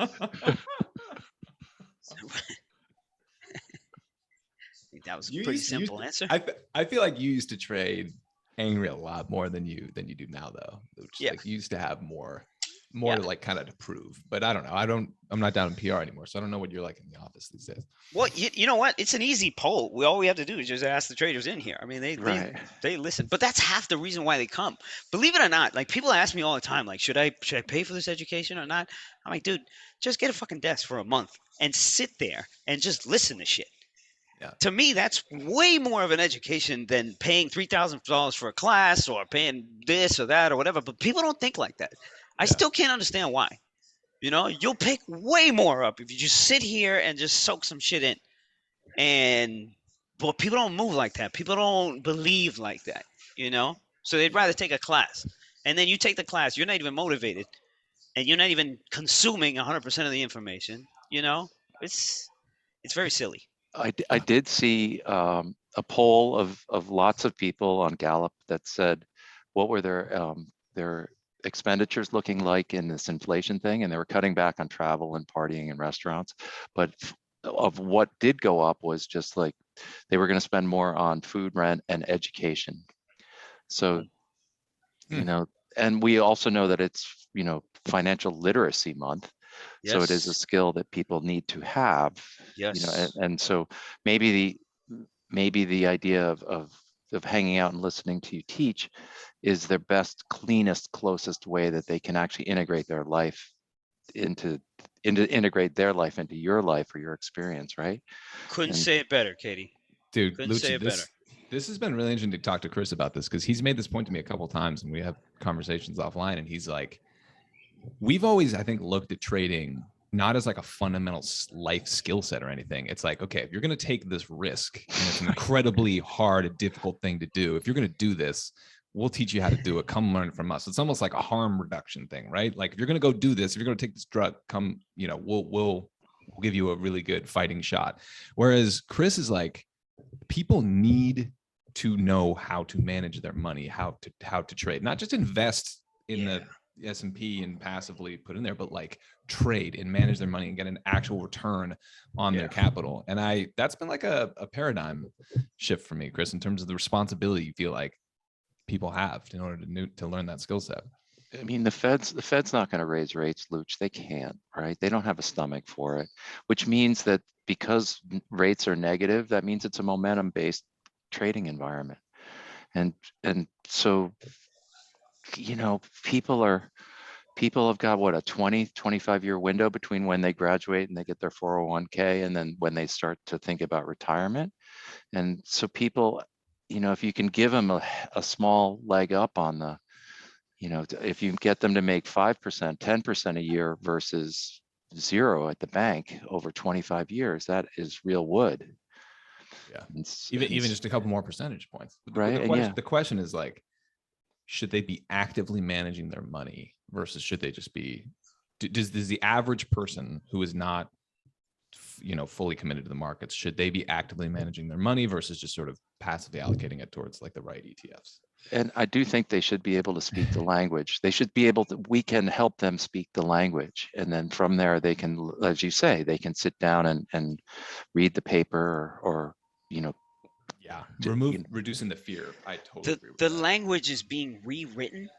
That was a you pretty used, you used simple answer. I feel like you used to trade angry a lot more than you do now, though. Which, Yeah. like, you used to have more Yeah. to, like, kind of to prove. But I don't know. I'm not down in PR anymore, so I don't know what you're like in the office these days. Well, you know what? It's an easy poll. All we have to do is just ask the traders in here. I mean, Right. they listen, but that's half the reason why they come. Believe it or not, like people ask me all the time, like, should I pay for this education or not? I'm like, dude, just get a fucking desk for a month and sit there and just listen to shit. Yeah. To me, that's way more of an education than paying $3,000 for a class or paying this or that or whatever. But people don't think like that. I Yeah. still can't understand why. You'll pick way more up if you just sit here and just soak some shit in. But people don't move like that. People don't believe like that. So they'd rather take a class. And then you take the class, you're not even motivated, and you're not even consuming 100% of the information. It's very silly. I did see a poll of lots of people on Gallup that said what were their expenditures looking like in this inflation thing, and they were cutting back on travel and partying and restaurants. But of what did go up was just like they were going to spend more on food, rent, and education. So, Hmm. and we also know that it's, financial literacy month. So it is a Yes. skill that people need to have, Yes. and so maybe the idea of hanging out and listening to you teach is their best, cleanest, closest way that they can actually integrate their life into integrate their life into your life or your experience, right? Couldn't And say it better, Katie. Dude, Couldn't say Lucci, it better. this has been really interesting to talk to Chris about this, because he's made this point to me a couple times, and we have conversations offline, and he's like, we've always, I think, looked at trading not as like a fundamental life skill set or anything. It's like, okay, if you're going to take this risk, and it's an incredibly hard, difficult thing to do, if you're going to do this, we'll teach you how to do it. Come learn from us. It's almost like a harm reduction thing, right? Like, if you're going to go do this, if you're going to take this drug, come, we'll give you a really good fighting shot. Whereas Chris is like, people need to know how to manage their money, how to trade, not just invest in the S&P and passively put in there, but like trade and manage their money and get an actual return on their capital. And that's been like a paradigm shift for me, Chris, in terms of the responsibility you feel like people have in order to learn that skill set. I mean, the Fed's not going to raise rates, Luch. They can't, right? They don't have a stomach for it, which means that because rates are negative, that means it's a momentum-based trading environment. And so, people have got what, a 25-year window between when they graduate and they get their 401k and then when they start to think about retirement. And so people, if you can give them a small leg up on the, if you get them to make 5%, 10% a year versus zero at the bank over 25 years, that is real wood. Yeah. And Even just a couple more percentage points. right. The question is like, should they be actively managing their money versus should they just be, does the average person who is not, fully committed to the markets, should they be actively managing their money versus just sort of passively allocating it towards like the right ETFs? And I do think they should be able to speak the language. They should be able to, we can help them speak the language. And then from there, they can, as you say, they can sit down and read the paper or yeah, to, reducing the fear. I totally agree with The that. language is being rewritten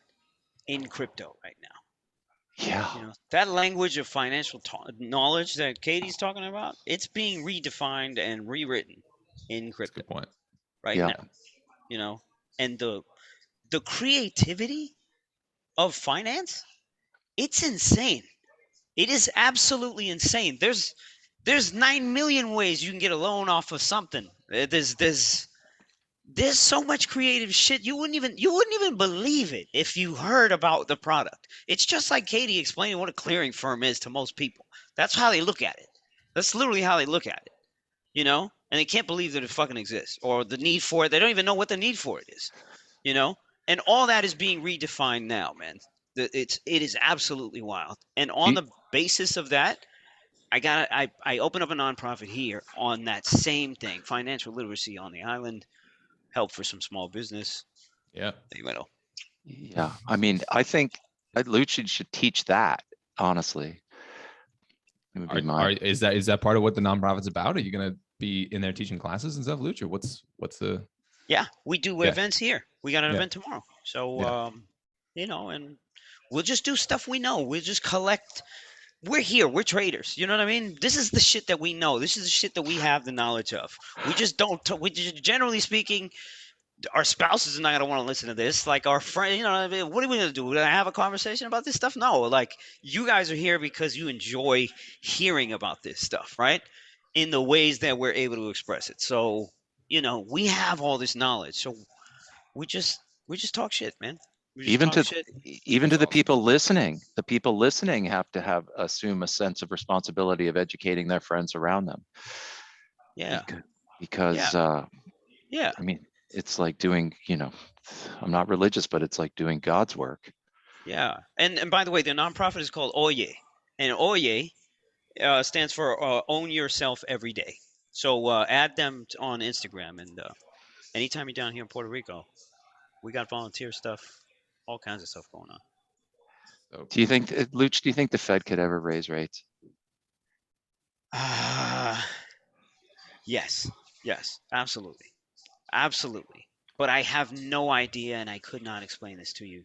in crypto right now. yeah. That language of financial knowledge that Katie's talking about, it's being redefined and rewritten in That's a crypto good point. right Yeah. now. And the creativity of finance, it's insane. It is absolutely insane. There's 9 million ways you can get a loan off of something. There's so much creative shit you wouldn't even believe it if you heard about the product. It's just like Katie explaining what a clearing firm is to most people. That's how they look at it. That's literally how they look at it, and they can't believe that it fucking exists or the need for it. They don't even know what the need for it is, you know? And all that is being redefined now, man. It is absolutely wild. And on You, the basis of that, I opened up a nonprofit here on that same thing, financial literacy on the island, help for some small business. Yeah. yeah, I mean, I think Lucci should teach that, honestly. It would be Is that part of what the nonprofit's about? Are you gonna be in there teaching classes and stuff, Luch, or what's the? Yeah, we do events here. We got an Yeah. event tomorrow. So, Yeah. and we'll just do stuff we know. We'll just collect. We're here. We're traders. You know what I mean? This is the shit that we know. This is the shit that we have the knowledge of. We just don't. We just, generally speaking, our spouses are not gonna want to listen to this. Like our friend, what are we gonna do? We're gonna have a conversation about this stuff? No. Like you guys are here because you enjoy hearing about this stuff, right? In the ways that we're able to express it. So, we have all this knowledge. So we just talk shit, man. We just even talk to shit. even to That's the awesome. people listening. The people listening have to assume a sense of responsibility of educating their friends around them. Yeah. Because Yeah. I mean, it's like doing, I'm not religious, but it's like doing God's work. Yeah. And by the way, the nonprofit is called Oye. And Oye stands for Own Yourself Every Day. So add them on Instagram. And anytime you're down here in Puerto Rico, we got volunteer stuff, all kinds of stuff going on. So Do you think, Luch, do you think the Fed could ever raise rates? Yes. Yes. Absolutely. Absolutely. But I have no idea, and I could not explain this to you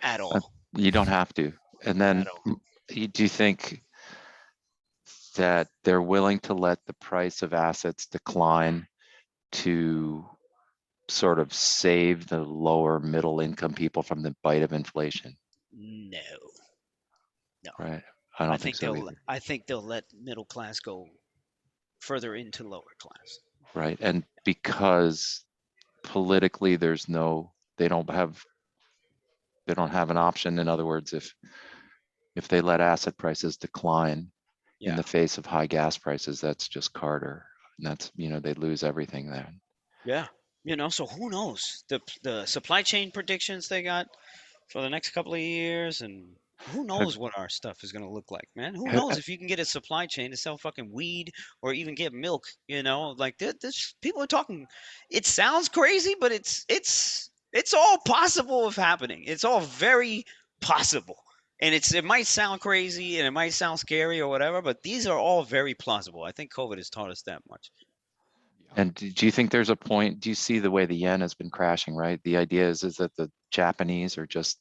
at all. You don't have to. And At then all. do you think that they're willing to let the price of assets decline to sort of save the lower middle income people from the bite of inflation? No. No. Right. I don't think so either. I think they'll let middle class go further into lower class. Right. And because politically they don't have an option. In other words, if they let asset prices decline in Yeah. the face of high gas prices, that's just Carter. And that's, they lose everything then. Yeah. So who knows? The supply chain predictions they got for the next couple of years, and who Have, knows what our stuff is going to look like, man? Who knows ha- if you can get a supply chain to sell fucking weed or even get milk, like this people are talking. It sounds crazy, but it's all possible of happening. It's all very possible. And it might sound crazy and it might sound scary or whatever, but these are all very plausible. I think COVID has taught us that much. and do you think there's a point, do you see the way the yen has been crashing, right? The idea is that the Japanese are just,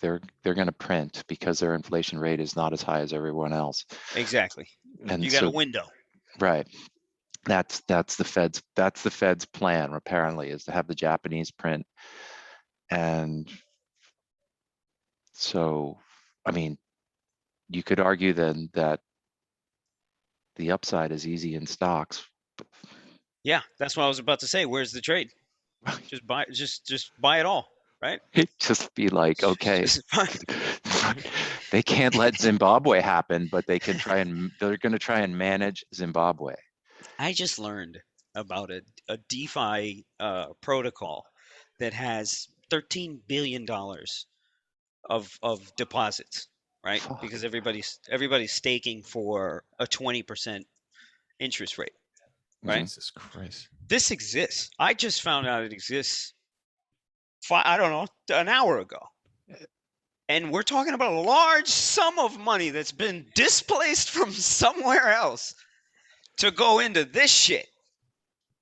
they're going to print because their inflation rate is not as high as everyone else. Exactly. And You got a window. right. That's the Fed's plan, apparently, is to have the Japanese print. And so, I mean, you could argue then that the upside is easy in stocks. Yeah, that's what I was about to say. Where's the trade? Just buy it all, right? Just be like, okay, Just buy. they can't let Zimbabwe happen, but they're going to try and manage Zimbabwe. I just learned about a DeFi protocol that has $13 billion of deposits, right? Fuck. Because everybody's staking for a 20% interest rate, right? Jesus Christ. This exists. I just found out it exists. I don't know, an hour ago. And we're talking about a large sum of money that's been displaced from somewhere else to go into this shit.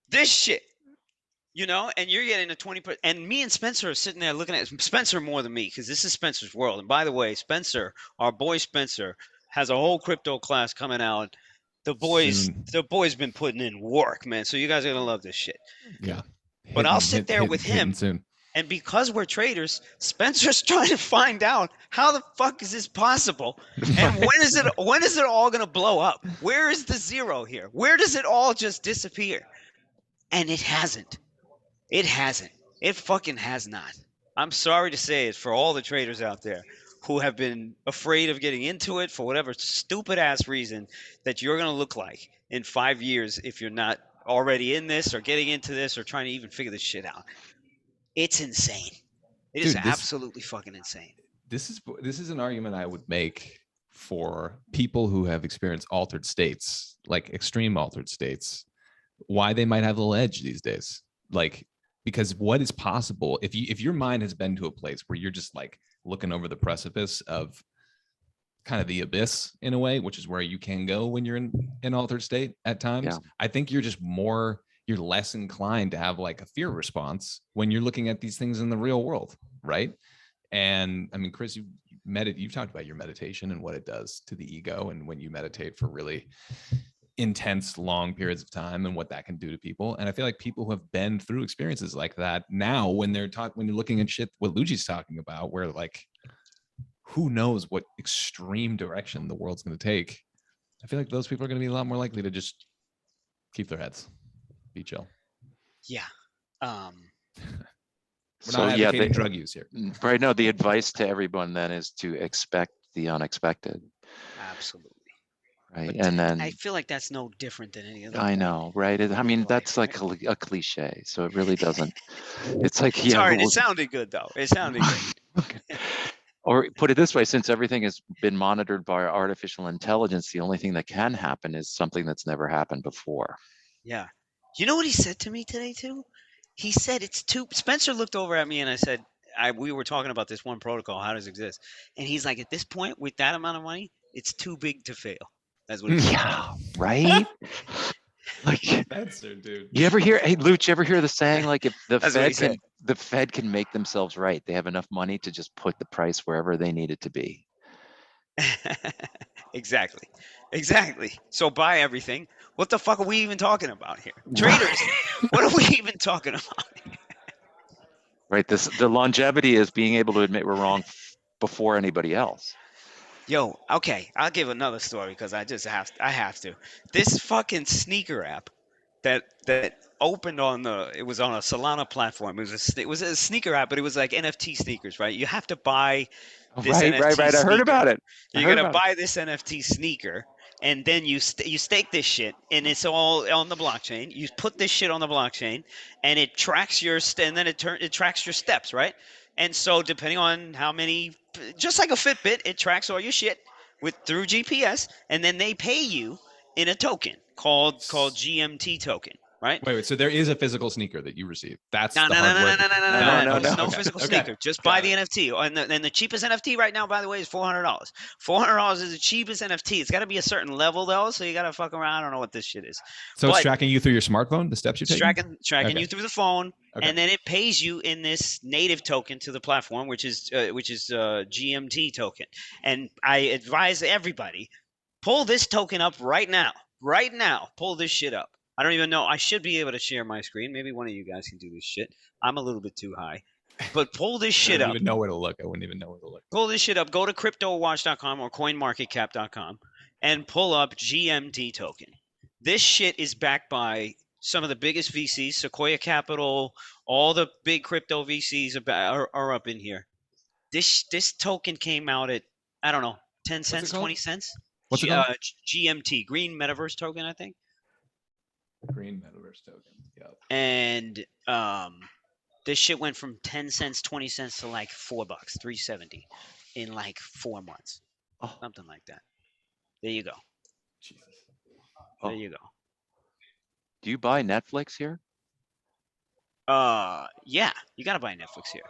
This shit. And you're getting a 20%. And me and Spencer are sitting there looking at Spencer more than me because this is Spencer's world. And by the way, Spencer, our boy Spencer, has a whole crypto class coming out. The boy's been putting in work, man. So you guys are going to love this shit. Yeah. But I'll sit there with him. Soon. And because we're traders, Spencer's trying to find out how the fuck is this possible, and when is it all gonna blow up? Where is the zero here? Where does it all just disappear? And it hasn't. It hasn't. It fucking has not. I'm sorry to say it for all the traders out there who have been afraid of getting into it for whatever stupid ass reason that you're gonna look like in 5 years if you're not already in this or getting into this or trying to even figure this shit out. It's insane. It is Dude, this absolutely fucking insane. this is an argument I would make for people who have experienced altered states, like extreme altered states, why they might have a little edge these days. Like, because what is possible if your mind has been to a place where you're just like looking over the precipice of kind of the abyss in a way, which is where you can go when you're in an altered state at times. Yeah. I think you're less inclined to have like a fear response when you're looking at these things in the real world, right? And I mean, Chris, you've talked about your meditation and what it does to the ego, and when you meditate for really intense, long periods of time, and what that can do to people. And I feel like people who have been through experiences like that now, when you're looking at shit, what Lucci's talking about, where like, who knows what extreme direction the world's going to take. I feel like those people are going to be a lot more likely to just keep their heads, be chill. Yeah. We're not advocating drug use here. Right. No, the advice to everyone then is to expect the unexpected. Absolutely. Right. But And then I feel like that's no different than any other. I know, right? I mean, that's like a cliche. So it really doesn't. It's like, yeah. Sorry, it sounded good though. It sounded good. Or put it this way, since everything has been monitored by artificial intelligence, the only thing that can happen is something that's never happened before. Yeah. You know what he said to me today too? He said it's too. Spencer looked over at me and I said, we were talking about this one protocol. How does it exist? And he's like, at this point, with that amount of money, it's too big to fail. That's what he said. Yeah, right. Like, that's their dude. You ever hear? Hey, Luch, you ever hear the saying like, if the That's what he said. the Fed can make themselves right, they have enough money to just put the price wherever they need it to be. Exactly. So buy everything. What the fuck are we even talking about here? Traders. What are we even talking about? Right. The longevity is being able to admit we're wrong before anybody else. Yo, okay, I'll give another story because I have to. This fucking sneaker app that opened on it was on a Solana platform. It was a sneaker app, but it was like NFT sneakers, right? You have to buy this Right. NFT I heard sneaker. about it. You gotta buy this NFT sneaker, and then you stake this shit, and it's all on the blockchain. You put this shit on the blockchain, and it tracks and then it tracks your steps, right? And so depending on how many, just like a Fitbit, it tracks all your shit through GPS, and then they pay you in a token called GMT token, right? Wait. So there is a physical sneaker that you receive. That's No, the hard work. no. There's no Okay. physical Okay. sneaker. Just Got buy the NFT. And the cheapest NFT right now, by the way, is $400. $400 is the cheapest NFT. It's got to be a certain level though, so you got to fuck around. I don't know what this shit is. So it's tracking you through your smartphone, the steps you're taking? Tracking you through the phone, Okay. and then it pays you in this native token to the platform, which is GMT token. And I advise everybody, pull this token up right now. Right now, pull this shit up. I don't even know. I should be able to share my screen. Maybe one of you guys can do this shit. I'm a little bit too high. But pull this shit I up. wouldn't even know where to look. I wouldn't even know where to look. Pull this shit up. Go to cryptowatch.com or coinmarketcap.com and pull up GMT token. This shit is backed by some of the biggest VCs, Sequoia Capital, all the big crypto VCs are up in here. This token came out at, I don't know, 10 cents, 20 cents? What's it called? GMT, Green Metaverse Token, I think. Green Metaverse Token. Yep. And this shit went from 10 cents, 20 cents to like $4, $3.70 in like 4 months. Oh. Something like that. There you go. Jesus. There you go. Do you buy Netflix here? Yeah, you gotta buy Netflix here.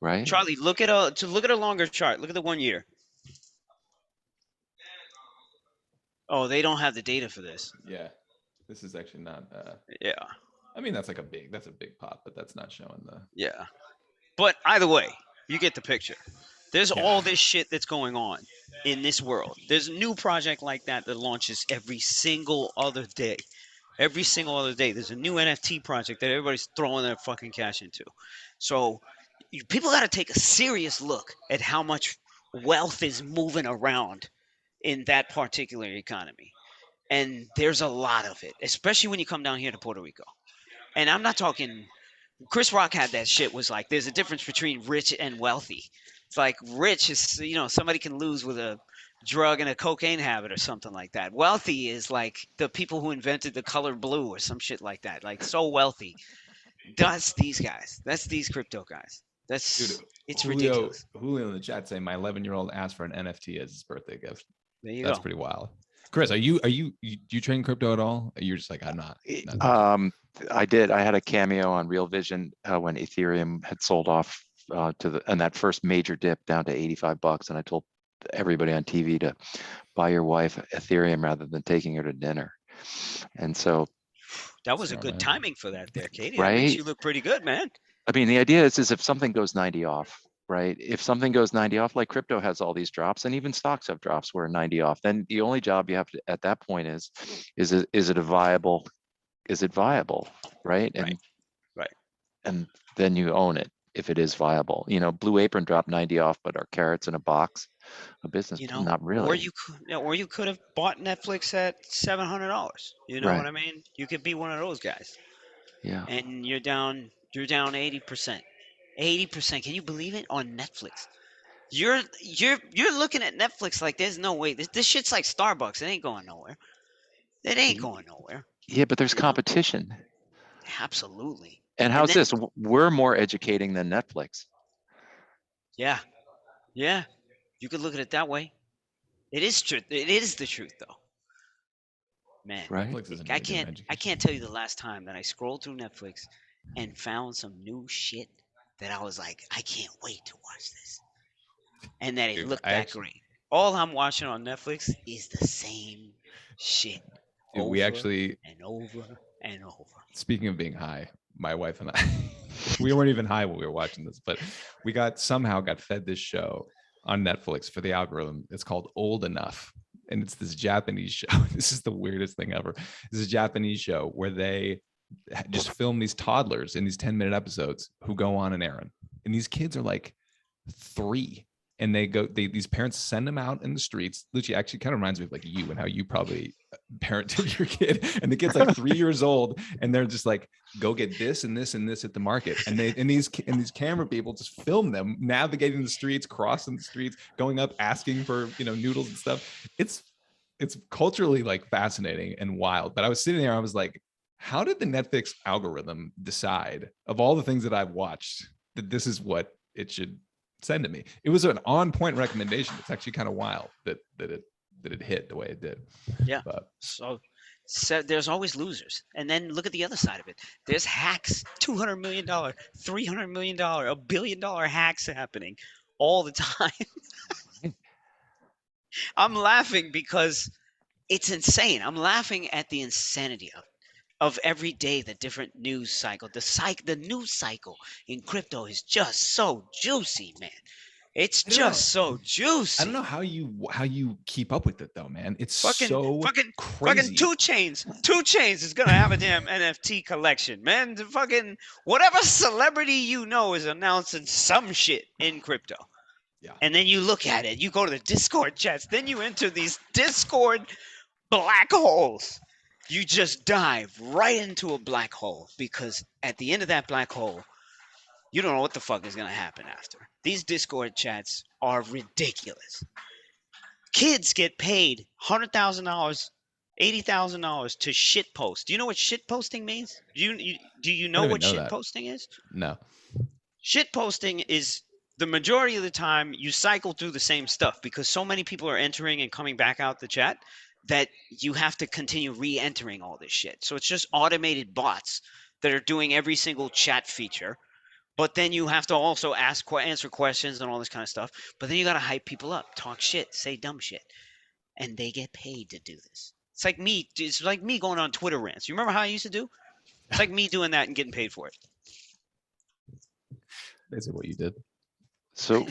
Right. Charlie, look at a longer chart. Look at the 1 year. Oh, they don't have the data for this. Yeah. This is actually not Yeah. I mean, that's a big pop, but that's not showing the. Yeah. But either way, you get the picture. There's all this shit that's going on in this world. There's a new project like that launches every single other day. Every single other day, there's a new NFT project that everybody's throwing their fucking cash into. So people got to take a serious look at how much wealth is moving around in that particular economy. And there's a lot of it, especially when you come down here to Puerto Rico. And I'm not talking. Chris Rock had that shit. Was like, there's a difference between rich and wealthy. It's like rich is somebody can lose with a drug and a cocaine habit or something like that. Wealthy is like the people who invented the color blue or some shit like that. Like so wealthy. That's these guys. That's these crypto guys. Dude, It's Julio ridiculous. in the chat saying my 11-year-old asked for an NFT as his birthday gift. There you That's go. pretty wild. Chris, do you trade crypto at all? You're just like, I'm not. I did. I had a cameo on Real Vision when Ethereum had sold off and that first major dip down to $85, and I told everybody on TV to buy your wife Ethereum rather than taking her to dinner. And so that was Smart, a good man. timing for that there, Katie. Right? That makes you look pretty good, man. I mean, the idea is if something goes 90 off, right? If something goes 90 off, like crypto has all these drops, and even stocks have drops where 90 off, then the only job you have to at that point is it a viable? Is it viable, right? Right. And then you own it if it is viable. Blue Apron dropped 90 off, but are carrots in a box a business? Not really. Or you could have bought Netflix at $700. You know Right. what I mean? You could be one of those guys. Yeah. And you're down 80%. 80%. Can you believe it? On Netflix. You're looking at Netflix like there's no way. This shit's like Starbucks. It ain't going nowhere. It ain't going nowhere. Yeah, but there's You know? competition. Absolutely. And how's this? We're more educating than Netflix. Yeah. Yeah. You could look at it that way. It is true. It is the truth, though. Man, Right? Netflix isn't I really doing can't education. tell you the last time that I scrolled through Netflix and found some new shit that I was like, I can't wait to watch this, and that it Dude, looked that great. All I'm watching on Netflix is the same shit Dude, we actually, and over and over. speaking of being high, my wife and I, we weren't even high when we were watching this, but we somehow got fed this show on Netflix for the algorithm. It's called Old Enough. And it's this Japanese show. This is the weirdest thing ever. This is a Japanese show where they just film these toddlers in these 10-minute episodes who go on an errand. And these kids are like 3. And these parents send them out in the streets. Lucci actually kind of reminds me of like you and how you probably parented your kid. And the kid's like 3 years old, and they're just like, go get this and this and this at the market. And these camera people just film them navigating the streets, crossing the streets, going up, asking for noodles and stuff. It's culturally like fascinating and wild. But I was sitting there, I was like, how did the Netflix algorithm decide of all the things that I've watched that this is what it should send to me? It was an on-point recommendation. It's actually kind of wild that it hit the way it did. Yeah. But So there's always losers, and then look at the other side of it. There's hacks, $200 million, $300 million, $1 billion hacks happening all the time. I'm laughing because it's insane. I'm laughing at the insanity of every day, the different news cycle. The news cycle in crypto is just so juicy, man. It's just so juicy. I don't know how you keep up with it though, man. It's so fucking crazy. 2 Chainz. 2 Chainz is gonna have a damn NFT collection, man. The fucking whatever celebrity is announcing some shit in crypto. Yeah. And then you look at it, you go to the Discord chats, then you enter these Discord black holes. You just dive right into a black hole, because at the end of that black hole, you don't know what the fuck is going to happen after. These Discord chats are ridiculous. Kids get paid $100,000, $80,000 to shit post. Do you know what shit posting means? Do you know what shit posting is? No. Shit posting is the majority of the time you cycle through the same stuff, because so many people are entering and coming back out the chat that you have to continue re-entering all this shit. So it's just automated bots that are doing every single chat feature. But then you have to also answer questions and all this kind of stuff. But then you got to hype people up, talk shit, say dumb shit. And they get paid to do this. It's like me going on Twitter rants. You remember how I used to do? It's like me doing that and getting paid for it. Basically what you did. So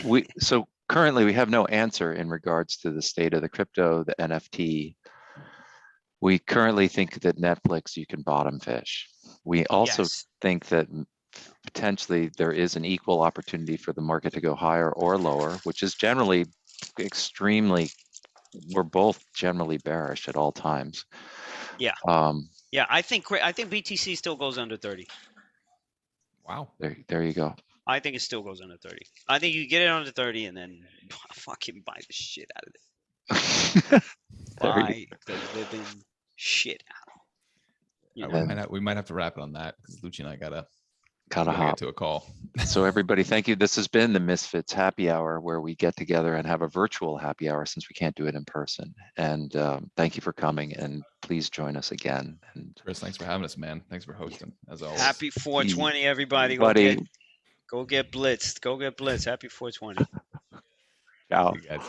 currently we have no answer in regards to the state of the crypto, the NFT We currently think that Netflix, you can bottom fish. We also Yes. think that potentially there is an equal opportunity for the market to go higher or lower, which is generally extremely, we're both generally bearish at all times. Yeah. Um, Yeah. I think BTC still goes under 30. Wow. there you go. I think it still goes under 30. I think you get it under 30 and then fucking buy the shit out of it. There you Buy the living shit out. You know. We might have to wrap it on that because Lucci and I gotta gotta hop. get to a call. So everybody, thank you. This has been the Misfits Happy Hour, where we get together and have a virtual happy hour since we can't do it in person. And thank you for coming, and please join us again. And Chris, thanks for having us, man. Thanks for hosting, as always. Happy 420, everybody. buddy, Go get blitzed. Go get blitzed. Happy 420. ciao. You guys.